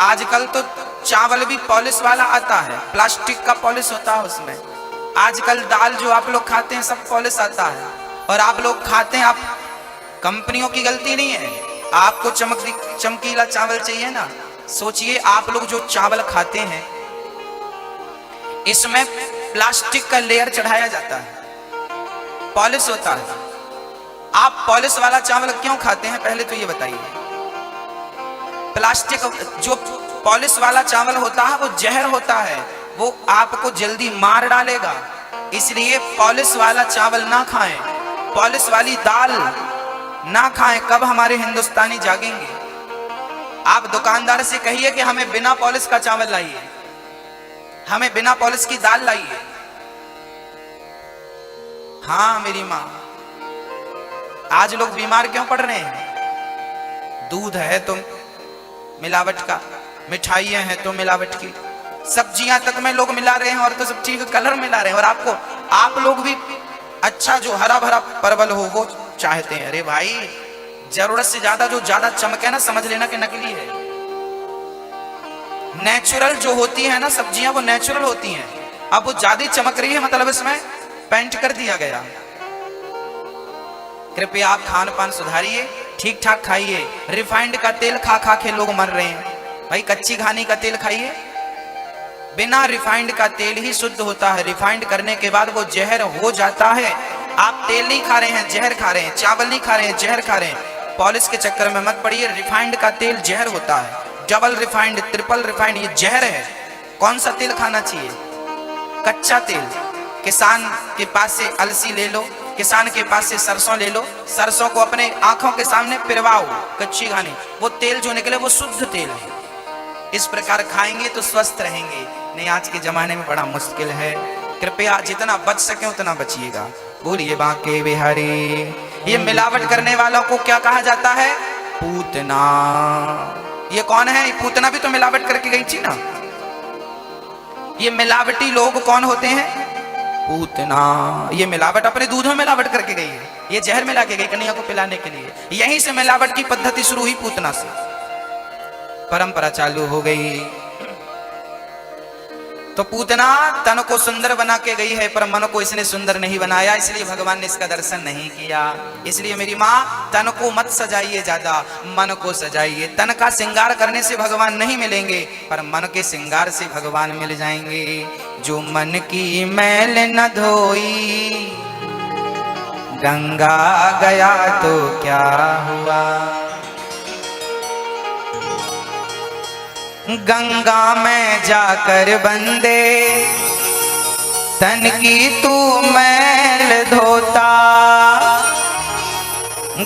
आजकल तो चावल भी पॉलिश वाला आता है, प्लास्टिक का पॉलिश होता है उसमें। आजकल दाल जो आप लोग खाते हैं सब पॉलिश आता है, और आप लोग खाते हैं, आप कंपनियों की गलती नहीं है। आपको चमकीला चावल चाहिए ना, सोचिए आप लोग जो चावल खाते हैं इसमें प्लास्टिक का लेयर चढ़ाया जाता है, पॉलिश होता है। आप पॉलिश वाला चावल क्यों खाते हैं पहले तो ये बताइए। प्लास्टिक जो पॉलिश वाला चावल होता है वो जहर होता है, वो आपको जल्दी मार डालेगा। इसलिए पॉलिश वाला चावल ना खाएं, पॉलिश वाली दाल ना खाएं। कब हमारे हिंदुस्तानी जागेंगे? आप दुकानदार से कहिए कि हमें बिना पॉलिश का चावल लाइए, हमें बिना पॉलिश की दाल लाइए। हाँ मेरी माँ, आज लोग बीमार क्यों पड़ रहे हैं? दूध है तो मिलावट का, मिठाइयां हैं तो मिलावट की, सब्जियां तक में लोग मिला रहे हैं, और तो सब्जी का कलर मिला रहे हैं। और आप लोग भी अच्छा जो हरा भरा परवल हो वो चाहते हैं। अरे भाई, जरूरत से ज्यादा जो ज्यादा चमके ना, समझ लेना कि नकली है। नेचुरल जो होती है ना सब्जियां, वो नेचुरल होती हैं। अब वो ज्यादा चमक रही है, मतलब इसमें पेंट कर दिया गया। कृपया आप खान पान सुधारिए, ठीक ठाक खाइए। रिफाइंड का तेल खा खा के लोग मर रहे हैं। भाई कच्ची घानी का तेल खाइए, बिना रिफाइंड का तेल ही शुद्ध होता है। रिफाइंड करने के बाद वो जहर हो जाता है। आप तेल नहीं खा रहे हैं, जहर खा रहे हैं। चावल नहीं खा रहे हैं, जहर खा रहे हैं। पॉलिश के चक्कर में मत पड़िए। रिफाइंड का तेल जहर होता है, डबल रिफाइंड, ट्रिपल रिफाइंड, ये जहर है। कौन सा तेल खाना चाहिए? कच्चा तेल। किसान के पास से अलसी ले लो, किसान के पास से सरसों ले लो, सरसों को अपने आंखों के सामने पिरवाओ, कच्ची घानी, वो तेल जो निकले वो शुद्ध तेल है। इस प्रकार खाएंगे तो स्वस्थ रहेंगे। नहीं, आज के जमाने में बड़ा मुश्किल है। कृपया जितना बच सके उतना बचिएगा। बोलिए बांके बिहारी। ये मिलावट करने वालों को क्या कहा जाता है? पूतना। ये कौन है? पूतना भी तो मिलावट करके गई थी ना। ये मिलावटी लोग कौन होते हैं? पूतना। ये मिलावट अपने दूध में मिलावट करके गई है, ये जहर मिला के गई कन्हैया को पिलाने के लिए। यहीं से मिलावट की पद्धति शुरू हुई, पूतना से परंपरा चालू हो गई। तो पूतना तन को सुंदर बना के गई है, पर मन को इसने सुंदर नहीं बनाया, इसलिए भगवान ने इसका दर्शन नहीं किया। इसलिए मेरी माँ, तन को मत सजाइए ज्यादा, मन को सजाइए। तन का श्रृंगार करने से भगवान नहीं मिलेंगे, पर मन के श्रृंगार से भगवान मिल जाएंगे। जो मन की मैल न धोई, गंगा गया तो क्या हुआ। गंगा में जाकर बंदे तन की तू मैल धोता।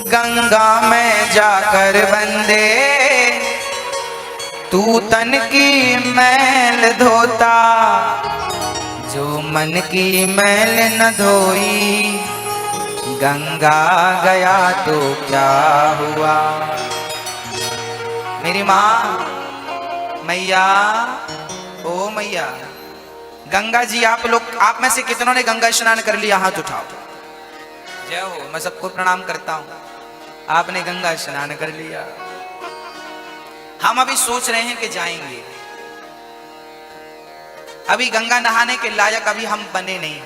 गंगा में जाकर बंदे तू तन की मैल धोता। जो मन की मैल न धोई, गंगा गया तो क्या हुआ। मेरी माँ, मैया, ओ मैया, गंगा जी आप में से कितनों ने गंगा स्नान कर लिया? हाथ उठाओ। जय हो, मैं सबको प्रणाम करता हूं। आपने गंगा स्नान कर लिया। हम अभी सोच रहे हैं कि जाएंगे। अभी गंगा नहाने के लायक अभी हम बने नहीं।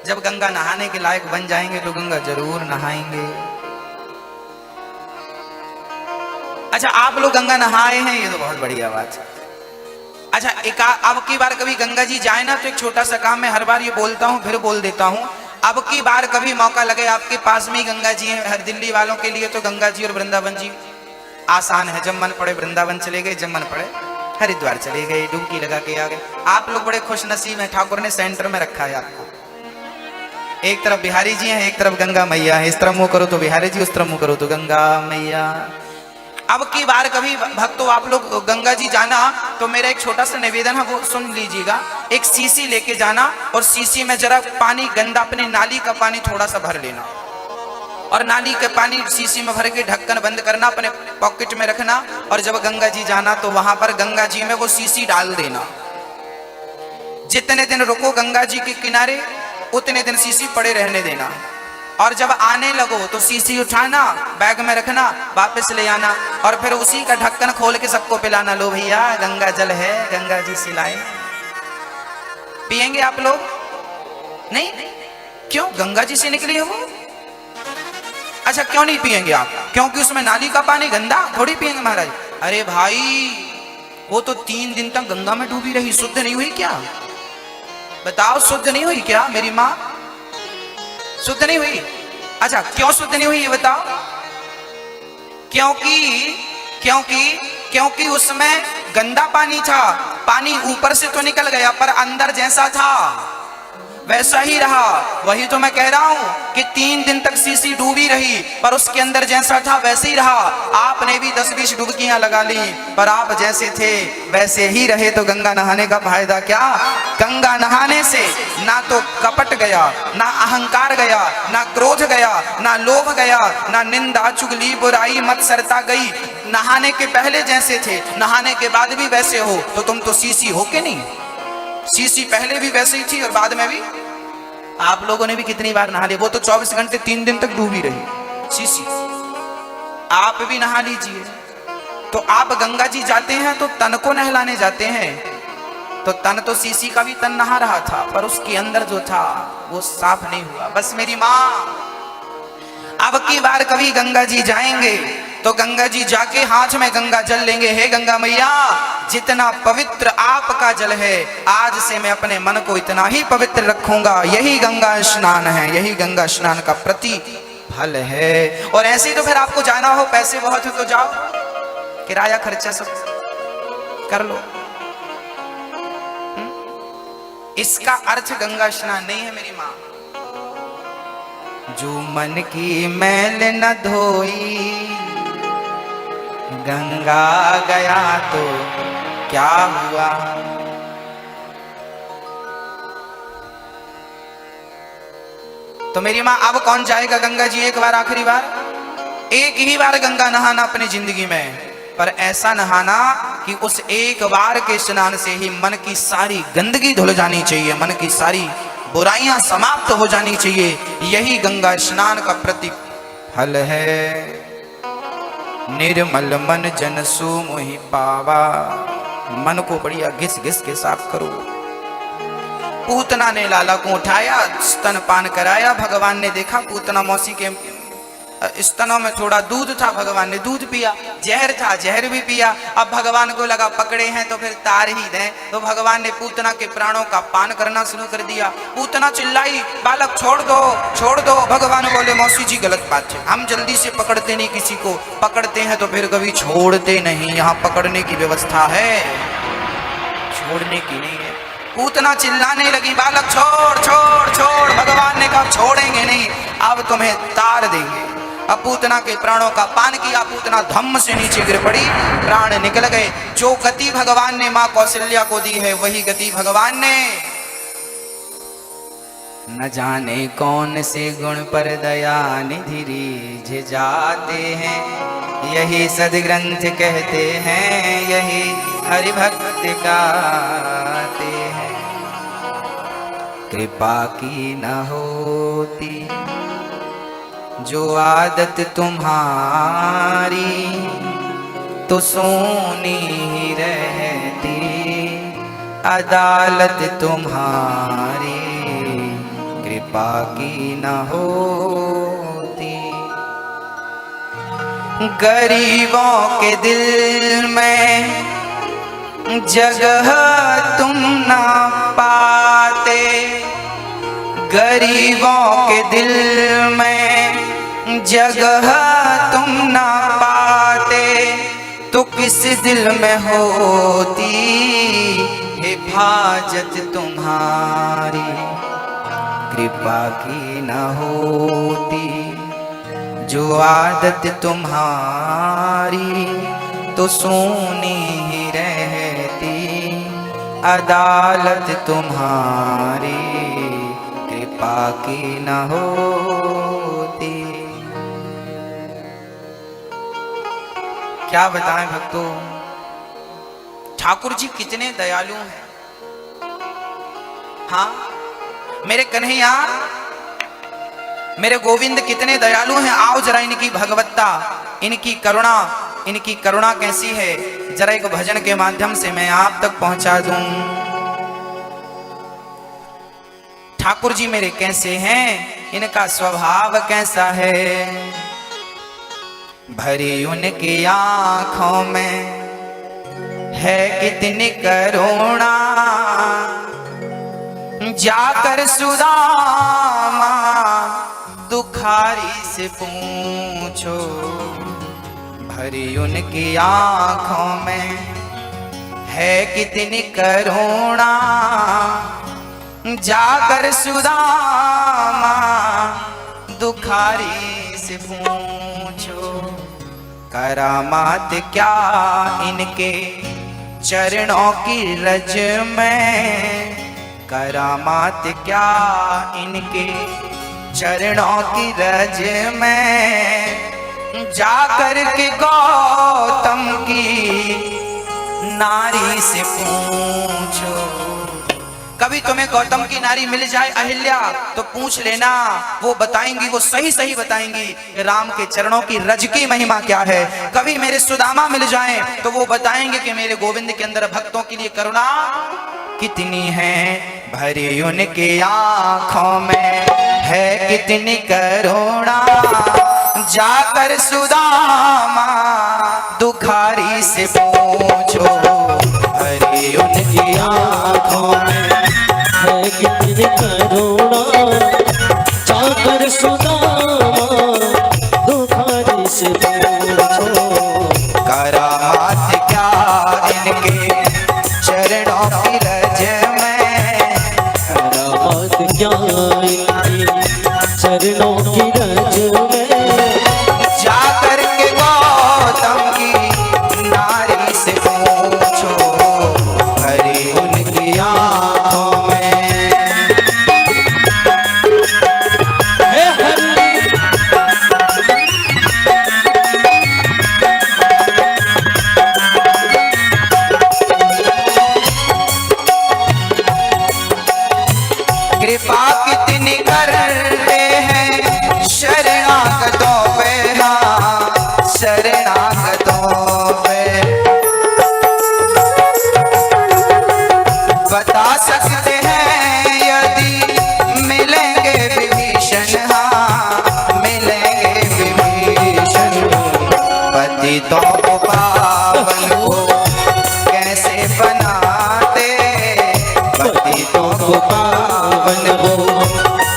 जब गंगा नहाने के लायक बन जाएंगे तो गंगा जरूर नहाएंगे। अच्छा, आप लोग गंगा नहाए हैं, ये तो बहुत बढ़िया बात है। अच्छा, अब की बार कभी गंगा जी जाए ना, तो एक छोटा सा काम मैं हर बार ये बोलता हूँ, फिर बोल देता हूँ। अब की बार कभी मौका लगे, आपके पास में ही गंगा जी है। हर दिल्ली वालों के लिए तो गंगा जी और वृंदावन जी आसान है। जब मन पड़े वृंदावन चले गए, जब मन पड़े हरिद्वार चले गए, डुबकी लगा के आ गए। आप लोग बड़े खुश नसीब हैं, ठाकुर ने सेंटर में रखा है आपको। एक तरफ बिहारी जी हैं, एक तरफ गंगा मैया है। इस तरफ मुंह करो तो बिहारी जी, उस तरफ मुंह करो तो गंगा मैया। अब की बार कभी भक्तों आप लोग गंगा जी जाना, तो मेरा एक छोटा सा निवेदन है, वो सुन लीजिएगा। एक सीसी लेके जाना, और सीसी में जरा पानी गंदा, अपनी नाली का पानी थोड़ा सा भर लेना। और नाली के पानी शीशी में भर के ढक्कन बंद करना, अपने पॉकेट में रखना, और जब गंगा जी जाना तो वहां पर गंगा जी में वो शीशी डाल देना। जितने दिन रुको गंगा जी के किनारे उतने दिन शीशी पड़े रहने देना, और जब आने लगो तो शीशी उठाना, बैग में रखना, वापस ले आना, और फिर उसी का ढक्कन खोल के सबको पिलाना। लो भैया गंगा जल है, गंगा जी सिलाए। पिएंगे आप लोग? नहीं? क्यों? गंगा जी से निकली है वो। अच्छा, क्यों नहीं पिएंगे आप? क्योंकि उसमें नाली का पानी गंदा, थोड़ी पिएंगे महाराज। अरे भाई, वो तो 3 दिन तक गंगा में डूबी रही, शुद्ध नहीं हुई क्या? बताओ, शुद्ध नहीं हुई क्या मेरी माँ? शुद्ध नहीं हुई? अच्छा, क्यों शुद्ध नहीं हुई ये बताओ? क्योंकि उसमें गंदा पानी था। पानी ऊपर से तो निकल गया, पर अंदर जैसा था वैसा ही रहा। वही तो मैं कह रहा हूं कि 3 दिन तक शीशी डूबी रही, पर उसके अंदर जैसा था वैसे ही रहा। आपने भी 10-20 डुबकियां लगा ली, पर आप जैसे थे वैसे ही रहे। तो गंगा नहाने का फायदा क्या? गंगा नहाने से ना तो कपट गया, ना अहंकार गया, ना क्रोध गया, ना लोभ गया, ना निंदा चुगली बुराई मत्सरता गई। नहाने के पहले जैसे थे, नहाने के बाद भी वैसे हो। तो तुम तो शीशी हो के नहीं? शीशी पहले भी वैसे ही थी और बाद में भी। आप लोगों ने भी कितनी बार नहा लिया? वो तो 24 घंटे 3 दिन तक डूबी रही शीशी। आप भी नहा लीजिए। तो आप गंगा जी जाते हैं तो तन को नहलाने जाते हैं, तो तन तो शीशी का भी तन नहा रहा था, पर उसके अंदर जो था वो साफ नहीं हुआ। बस मेरी माँ, अब की बार कभी गंगा जी जाएंगे तो गंगा जी जाके हाथ में गंगा जल लेंगे। हे गंगा मैया, जितना पवित्र आपका जल है, आज से मैं अपने मन को इतना ही पवित्र रखूंगा। यही गंगा स्नान है, यही गंगा स्नान का प्रतिफल है। और ऐसे तो फिर आपको जाना हो, पैसे बहुत हो तो जाओ, किराया खर्चा सब कर लो। इसका अर्थ गंगा स्नान नहीं है मेरी माँ। जो मन की मैल न धोई गंगा गया तो क्या हुआ। तो मेरी माँ, अब कौन जाएगा गंगा जी? एक बार, आखिरी बार, एक ही बार गंगा नहाना अपनी जिंदगी में, पर ऐसा नहाना कि उस एक बार के स्नान से ही मन की सारी गंदगी धुल जानी चाहिए, मन की सारी बुराइयां समाप्त हो जानी चाहिए। यही गंगा स्नान का प्रतिफल है। निर्मल मन जन सु मोहि पावा। मन को बढ़िया घिस घिस के साफ करो। पूतना ने लाला को उठाया, स्तनपान कराया। भगवान ने देखा पूतना मौसी के स्तनों में थोड़ा दूध था, भगवान ने दूध पिया। जहर था, जहर भी पिया। अब भगवान को लगा पकड़े हैं तो फिर तार ही दें, तो भगवान ने पूतना के प्राणों का पान करना शुरू कर दिया। पूतना चिल्लाई, बालक छोड़ दो, छोड़ दो। भगवान बोले, मौसी जी गलत बात है, हम जल्दी से पकड़ते नहीं किसी को, पकड़ते हैं तो फिर कभी छोड़ते नहीं। यहाँ पकड़ने की व्यवस्था है, छोड़ने की नहीं है। पूतना चिल्लाने लगी, बालक छोड़ छोड़ छोड़। भगवान ने कहा छोड़ेंगे नहीं, अब तुम्हें तार देंगे। अब पूतना के प्राणों का पान किया, पूतना धम्म से नीचे गिर पड़ी, प्राण निकल गए। जो गति भगवान ने मां कौशल्या को दी है, वही गति भगवान ने। न जाने कौन से गुण पर दया निधि रीझ जाते हैं, यही सदग्रंथ कहते हैं, यही हरि भक्त गाते हैं। कृपा की न होती जो आदत तुम्हारी, तो सोनी ही रहती अदालत तुम्हारी। कृपा की न होती गरीबों के दिल में जगह तुम ना पाते। गरीबों के दिल में जगह तुम ना पाते, तो किस दिल में होती हिफाजत तुम्हारी। कृपा की न होती जो आदत तुम्हारी, तो सोनी ही रहती अदालत तुम्हारी। कृपा की न होती। क्या बताएं भक्तों, ठाकुर जी कितने दयालु हैं। हाँ, मेरे कन्हैया, मेरे गोविंद कितने दयालु हैं। आओ जरा इनकी भगवत्ता, इनकी करुणा कैसी है, जरा एक भजन के माध्यम से मैं आप तक पहुंचा दूं। ठाकुर जी मेरे कैसे हैं, इनका स्वभाव कैसा है। भरी उनकी आंखों में है कितनी करुणा, जाकर सुदामा दुखारी से पूछो। भरी उनकी आंखों में है कितनी करुणा, जाकर सुदामा दुखारी से पूछो। करामात क्या इनके चरणों की रज में, करामात क्या इनके चरणों की रज में। जाकर के गौतम की नारी से पूछो। कभी तुम्हें गौतम की नारी मिल जाए अहिल्या तो पूछ लेना, वो बताएंगी, वो सही सही बताएंगी राम के चरणों की रज की महिमा क्या है। कभी मेरे सुदामा मिल जाएं तो वो बताएंगे कि मेरे गोविंद के अंदर भक्तों के लिए करुणा कितनी है। भरी उनकी आंखों में है कितनी करुणा, जाकर सुदामा दुखारी से पूछो। भरी उनकी आंखों में है कितनी करुणा, जाकर सुदामा दुखारी से पूछो। करामात क्या इनके चरणों की रज में, करामात क्या इनकी चरणों की रज में। जाकर के गौतम की नारी से पूछो। भरी उनकी आंखों में हे हरि कृपा कितनी करते हैं शरणागतों पे, हाँ शरणागतों पे। बता सकते हैं यदि मिलेंगे विभीषण, हाँ मिलेंगे विभीषण। पतितों को पावन को कैसे बनाते, पतितों को पावन को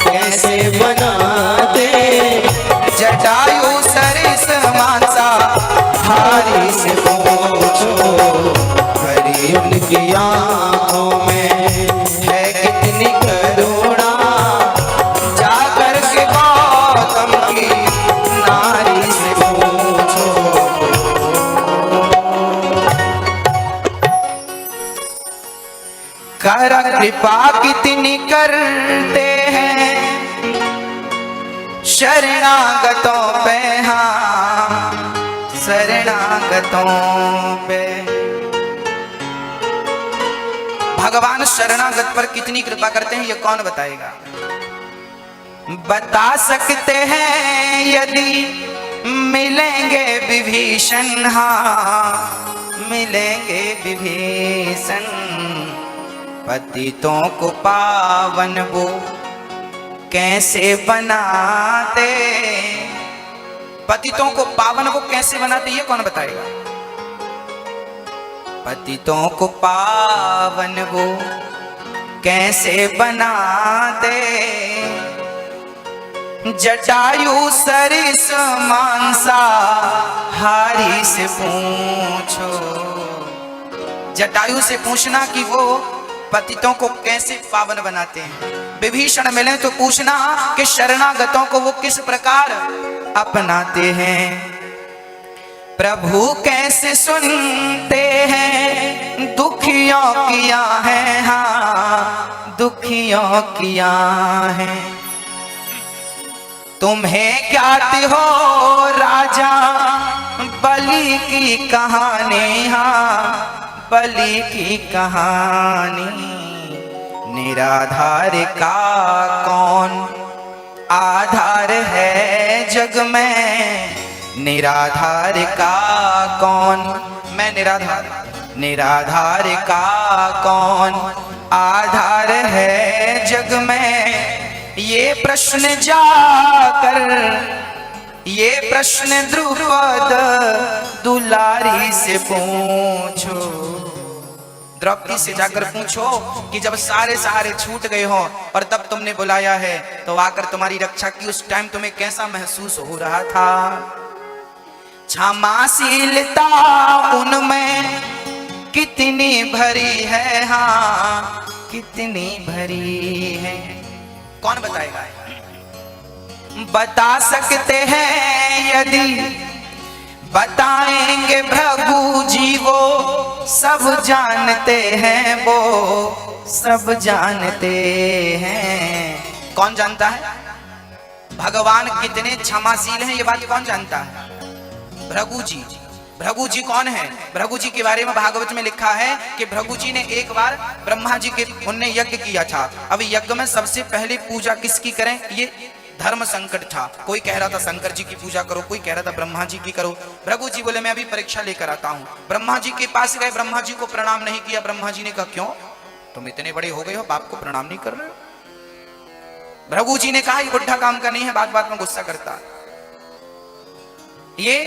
कैसे बनाते। जटायु सरिस मानसा हारी से पूछो। भरी उनकी आंखों में है कितनी करुणा, जाकर के गौतम की नारी से पूछो। कर कृपा कितनी करते हैं शरणागतों पे, हाँ शरणागतों पे। भगवान शरणागत पर कितनी कृपा करते हैं ये कौन बताएगा। बता सकते हैं यदि मिलेंगे विभीषण, हाँ मिलेंगे विभीषण। पतितों को पावन वो कैसे बनाते, पतितों को पावन वो कैसे बनाते ये कौन बताएगा। पतितों को पावन वो कैसे बनाते। जटायु सरिस मानसा हारी से पूछो। जटायु से पूछना कि वो पतितों को कैसे पावन बनाते हैं। विभीषण मिले तो पूछना कि शरणागतों को वो किस प्रकार अपनाते हैं। प्रभु कैसे सुनते हैं दुखियों किया है, हाँ दुखियों किया है। तुम्हें ज्ञात हो राजा बलि की कहानी, हाँ बलि की कहानी। निराधार का कौन आधार है जग में, निराधार का कौन, मैं निराधार, निराधार का कौन आधार है जग में। ये प्रश्न जाकर, ये प्रश्न द्रुपद दुलारी से पूछो, द्रौपदी से जाकर पूछो कि जब सारे सहारे छूट गए हो और तब तुमने बुलाया है तो आकर तुम्हारी रक्षा की, उस टाइम तुम्हें कैसा महसूस हो रहा था। क्षमाशीलता उनमें कितनी भरी है, हाँ कितनी भरी है। कौन बताएगा? बता सकते हैं यदि बताएंगे भृगु जी, वो सब जानते हैं, वो सब जानते हैं। कौन जानता है भगवान कितने क्षमाशील हैं? ये बात कौन जानता है? भृगु जी। भृगु जी कौन है? भृगु जी के बारे में भागवत में लिखा है कि भृगु जी ने एक बार ब्रह्मा जी के, उनने यज्ञ किया था। अब यज्ञ में सबसे पहले पूजा किसकी करें, ये धर्म संकट था। कोई कह रहा था शंकर जी की पूजा करो, कोई कह रहा था ब्रह्मा जी की करो। भृगु जी बोले मैं अभी परीक्षा लेकर आता हूँ। ब्रह्मा जी के पास गए, ब्रह्मा जी को प्रणाम नहीं किया। ब्रह्मा जी ने कहा क्यों, तुम इतने बड़े हो गए हो, बाप को प्रणाम नहीं कर रहे हो? भृगु जी ने कहा ये बुढ़ा काम का नहीं है, बात बात में गुस्सा करता, ये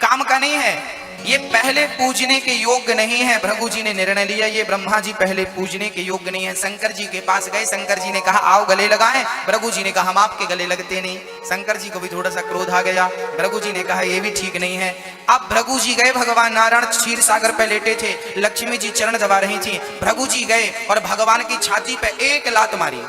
काम का नहीं है, ये पहले पूजने के योग्य नहीं है। भृगु जी ने निर्णय लिया ये ब्रह्मा जी पहले पूजने के योग्य नहीं है। शंकर जी के पास गए, शंकर जी ने कहा आओ गले लगाएं। भृगु जी ने कहा हम आपके गले लगते नहीं। शंकर जी को भी थोड़ा सा क्रोध आ गया। भृगु जी ने कहा ये भी ठीक नहीं है। अब भृगु जी गए, भगवान नारायण क्षीर सागर पे लेटे थे, लक्ष्मी जी चरण दबा रही थी। भृगु जी गए और भगवान की छाती पे एक लात मारी।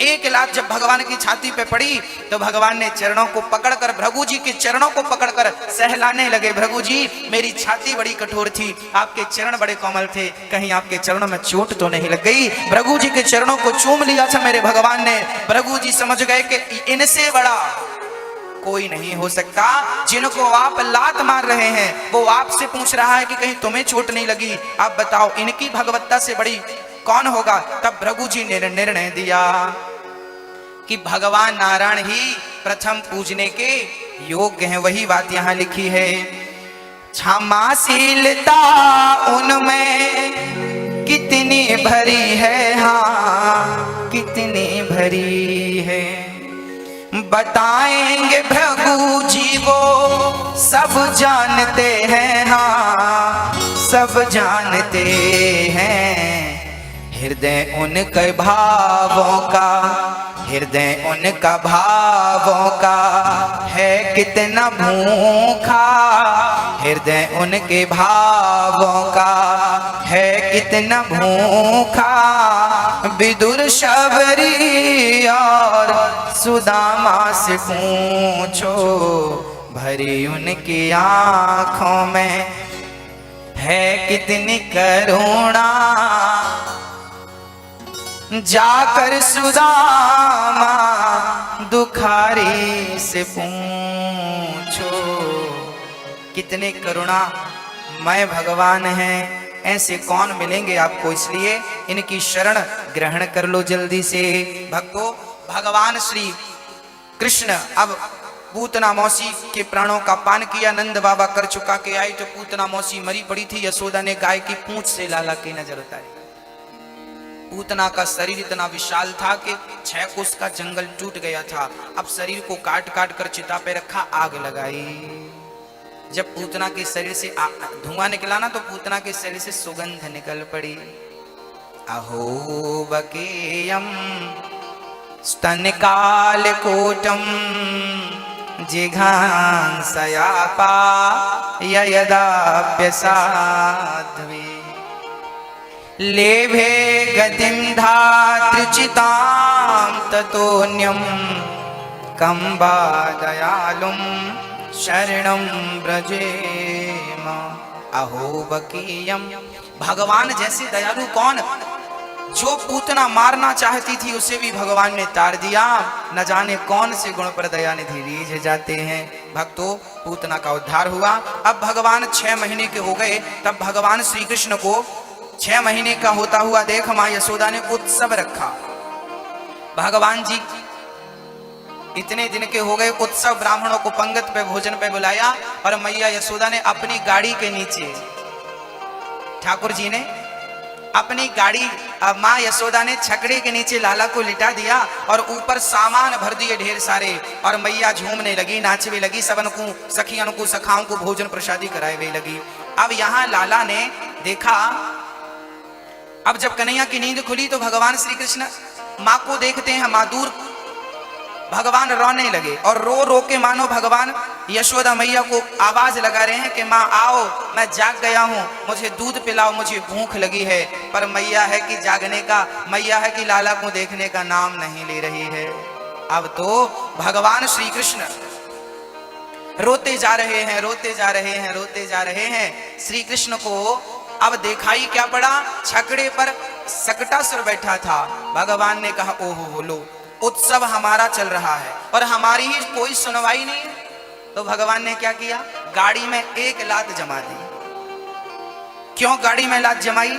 एक लात जब भगवान की छाती पे पड़ी तो भगवान ने चरणों को पकड़कर, भृगु जी के चरणों को पकड़कर सहलाने लगे। भृगु जी मेरी छाती बड़ी कठोर थी, आपके चरण बड़े कोमल थे, कहीं आपके चरणों में चोट तो नहीं लग गई? भृगु जी के चरणों को चूम लिया था मेरे भगवान ने। भृगु जी समझ गए कि इनसे बड़ा कोई नहीं हो सकता। जिनको आप लात मार रहे हैं वो आपसे पूछ रहा है कि कहीं तुम्हें चोट नहीं लगी। आप बताओ इनकी भगवत्ता से बड़ी कौन होगा? तब भृगु जी ने निर्णय दिया कि भगवान नारायण ही प्रथम पूजने के योग्य हैं। वही बात यहाँ लिखी है, क्षमाशीलता उनमें कितनी भरी है, हाँ कितनी भरी है। बताएंगे भृगु जी वो सब जानते हैं, हाँ सब जानते हैं। हृदय उनके भावों का, हृदय उनका भावों का है कितना भूखा। हृदय उनके भावों का है कितना भूखा। विदुर शबरी और सुदामा से पूछो, भरी उनकी आंखों में है कितनी करुणा। जाकर सुदामा दुखारी से पूछो, कितने करुणा मैं भगवान हैं, ऐसे कौन मिलेंगे आपको, इसलिए इनकी शरण ग्रहण कर लो जल्दी से। भक्तों, भगवान श्री कृष्ण अब पूतना मौसी के प्राणों का पान किया। नंद बाबा कर चुका के आई तो पूतना मौसी मरी पड़ी थी। यशोदा ने गाय की पूंछ से लाला की नजर उतारी। पूतना का शरीर इतना विशाल था कि 6 कोस का जंगल टूट गया था। अब शरीर को काट काट कर चिता पे रखा, आग लगाई। जब पूतना के शरीर से धुआं निकला ना तो पूतना के शरीर से सुगंध निकल पड़ी। अहो बकेयम स्तन काल कोटम जिघांसयापा यदाप्यसाध्वी लेभे गतिं धातृचितां ततोऽन्यं कं वा दयालुं शरणं व्रजेम। अहो बकीयम, भगवान जैसे दयालु कौन? जो पूतना मारना चाहती थी उसे भी भगवान ने तार दिया। न जाने कौन से गुण पर दयानिधि रीझ जाते हैं। भक्तों, पूतना का उद्धार हुआ। अब भगवान 6 महीने के हो गए, तब भगवान श्री कृष्ण को 6 महीने का होता हुआ देख मां यशोदा ने उत्सव रखा। भगवान जी इतने दिन के हो गए, उत्सव, ब्राह्मणों को पंगत पे भोजन पे बुलाया और मैया यशोदा ने अपनी गाड़ी के नीचे, ठाकुर जी ने अपनी गाड़ी, मां यशोदा ने छकड़े के नीचे लाला को लिटा दिया और ऊपर सामान भर दिए ढेर सारे। और मैया झूमने लगी, नाचने लगी, सबन को, सखियन को, सखाओं को भोजन प्रसादी कराए हुए लगी। अब यहां लाला ने देखा, अब जब कन्हैया की नींद खुली तो भगवान श्री कृष्ण मां को देखते हैं, मां दूर, भगवान रोने लगे और रो रो के मानो भगवान यशोदा मैया को आवाज लगा रहे हैं कि माँ आओ, मैं जाग गया हूँ, मुझे दूध पिलाओ, मुझे भूख लगी है। पर मैया है कि जागने का, मैया है कि लाला को देखने का नाम नहीं ले रही है। अब तो भगवान श्री कृष्ण रोते जा रहे हैं, रोते जा रहे हैं, रोते जा रहे हैं। श्री कृष्ण को अब दिखाई क्या पड़ा, छकड़े पर सकटासुर बैठा था। भगवान ने कहा ओहो लो, उत्सव हमारा चल रहा है और हमारी ही कोई सुनवाई नहीं है। तो भगवान ने क्या किया, गाड़ी में एक लात जमा दी। क्यों गाड़ी में लात जमाई?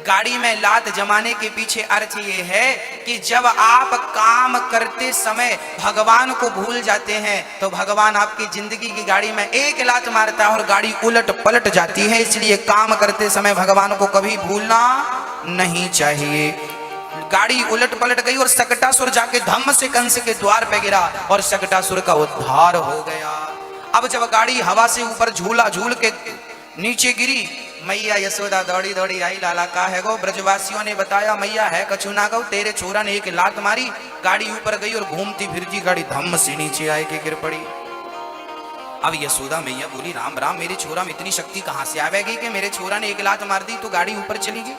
गाड़ी में लात जमाने के पीछे अर्थ ये है कि जब आप काम करते समय भगवान को भूल जाते हैं तो भगवान आपकी जिंदगी की गाड़ी में एक लात मारता है और गाड़ी उलट पलट जाती है। इसलिए काम करते समय भगवान को कभी भूलना नहीं चाहिए। गाड़ी उलट पलट गई और सकटासुर जाके धम्म से कंस के द्वार पे गिरा और सकटासुर का उद्धार हो गया। अब जब गाड़ी हवा से ऊपर झूला झूल के नीचे गिरी, मैया यशोदा दौड़ी दौड़ी आई, लाला का है गो। ब्रजवासियों ने बताया मैया है कछु ना गो, तेरे छोरा ने एक लात मारी, गाड़ी ऊपर गई और घूमती फिरती गाड़ी धम्म से नीचे आए के गिर पड़ी। अब यशोदा मैया बोली राम राम, मेरे छोरा में इतनी शक्ति कहां से आवेगी कि मेरे छोरा ने एक लात मार दी तो गाड़ी ऊपर चली गई?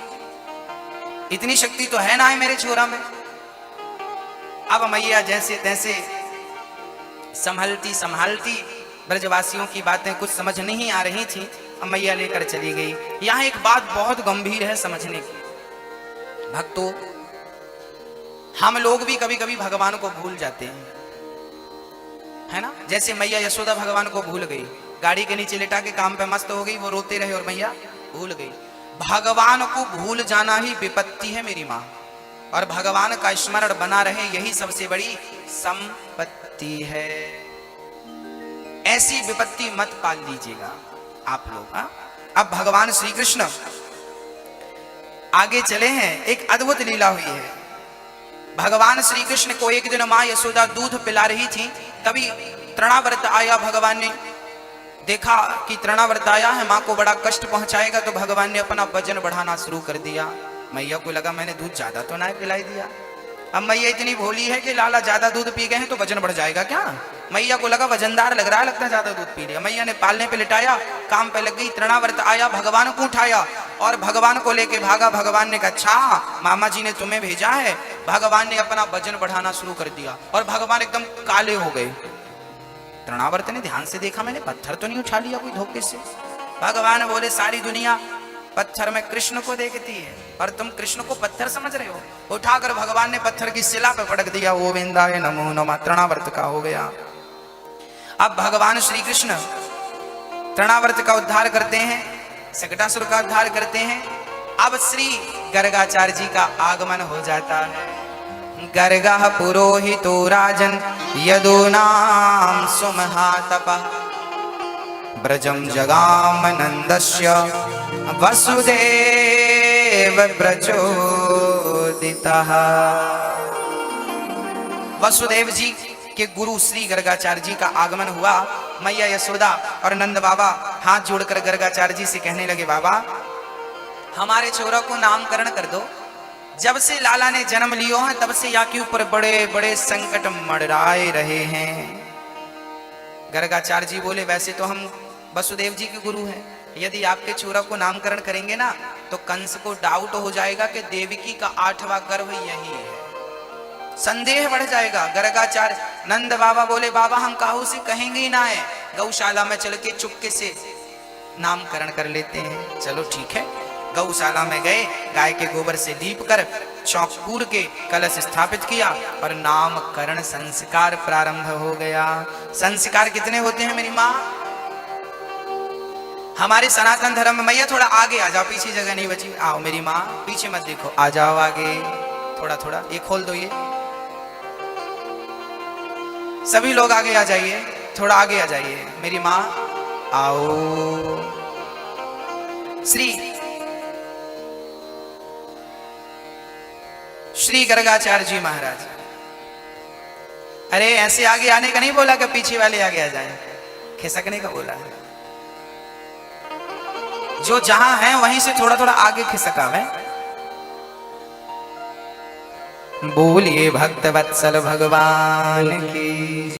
इतनी शक्ति तो है ना है मेरे छोरा में। अब मैया जैसे तैसे संभलती संभालती, ब्रजवासियों की बातें कुछ समझ नहीं आ रही थी, अब मैया लेकर चली गई। यहां एक बात बहुत गंभीर है समझने की। भक्तों, हम लोग भी कभी कभी भगवान को भूल जाते हैं, है ना। जैसे मैया यशोदा भगवान को भूल गई, गाड़ी के नीचे लिटा के काम पे मस्त हो गई, वो रोते रहे और मैया भूल गई। भगवान को भूल जाना ही विपत्ति है मेरी माँ, और भगवान का स्मरण बना रहे यही सबसे बड़ी संपत्ति है। ऐसी विपत्ति मत पाल लीजिएगा आप लोग। अब भगवान श्री कृष्ण आगे चले हैं, एक अद्भुत लीला हुई है। भगवान श्री कृष्ण को एक दिन माँ यशोदा दूध पिला रही थी, तभी तृणाव्रत आया। भगवान ने देखा कि तृणाव्रत आया है, माँ को बड़ा कष्ट पहुंचाएगा, तो भगवान ने अपना वजन बढ़ाना शुरू कर दिया। मैया को लगा मैंने दूध ज्यादा तो ना पिलाई दिया। अब मैया इतनी भोली है कि लाला ज्यादा दूध पी गए हैं तो वजन बढ़ जाएगा क्या? मैया को लगा वजनदार लग रहा है, लगता है ज्यादा दूध पी लिया। मैया ने पालने पे लिटाया, काम पे लग गई। तृणाव्रत आया, भगवान को उठाया और भगवान को लेके भागा। भगवान ने कहा अच्छा मामा जी ने तुम्हें भेजा है। भगवान ने अपना वजन बढ़ाना शुरू कर दिया और भगवान एकदम काले हो गए। तृणावर्त ने ध्यान से देखा, मैंने पत्थर तो नहीं उठा लिया कोई धोखे से। भगवान बोले सारी दुनिया पत्थर में कृष्ण को देखती है और तुम कृष्ण को पत्थर समझ रहे हो। उठाकर भगवान ने पत्थर की शिला पे पटक दिया। वो गोविंदाय नमो नमः, तृणावर्त का हो गया। अब भगवान श्री कृष्ण तृणावर्त का उद्धार करते हैं, सकटासुर का उद्धार करते हैं। अब श्री गर्गाचार्य जी का आगमन हो जाता है। गर्गः पुरोहितो राजन यदूनां सुमहातपः ब्रजं जगाम नंदस्य वसुदेव प्रचोदितः। वसुदेव जी के गुरु श्री गर्गाचार्य जी का आगमन हुआ। मैया यशोदा और नंद बाबा हाथ जोड़कर गर्गाचार्य जी से कहने लगे बाबा हमारे छोरा को नामकरण कर दो। जब से लाला ने जन्म लियो है तब से या के ऊपर बड़े बड़े संकट मंडराए रहे हैं। गर्गाचार्य जी बोले वैसे तो हम वसुदेव जी के गुरु हैं, यदि आपके छोरा को नामकरण करेंगे ना तो कंस को डाउट हो जाएगा कि देवकी का 8वां गर्भ यही है, संदेह बढ़ जाएगा। गर्गाचार्य नंद बाबा बोले बाबा हम काहू से कहेंगे ही ना है, गौशाला में चल के चुपके से नामकरण कर लेते हैं। चलो ठीक है। गौशाला में गए, गाय के गोबर से लीप कर चौक पूर के कलश स्थापित किया और नामकरण संस्कार प्रारंभ हो गया। संस्कार कितने होते हैं मेरी माँ? हमारे सनातन धर्म में, मैया थोड़ा आगे आ जाओ, पीछे जगह नहीं बची। आओ मेरी माँ, पीछे मत देखो, आ जाओ आगे थोड़ा थोड़ा, ये खोल दो, ये सभी लोग आगे आ जाइए, थोड़ा आगे आ जाइए मेरी माँ, आओ। श्री गर्गाचार्य जी महाराज, अरे ऐसे आगे आने का नहीं बोला कि पीछे वाले आगे आ जाए, खिसकने का बोला है। जो जहां है वहीं से थोड़ा थोड़ा आगे खिसका है। बोलिए भक्त वत्सल भगवान की।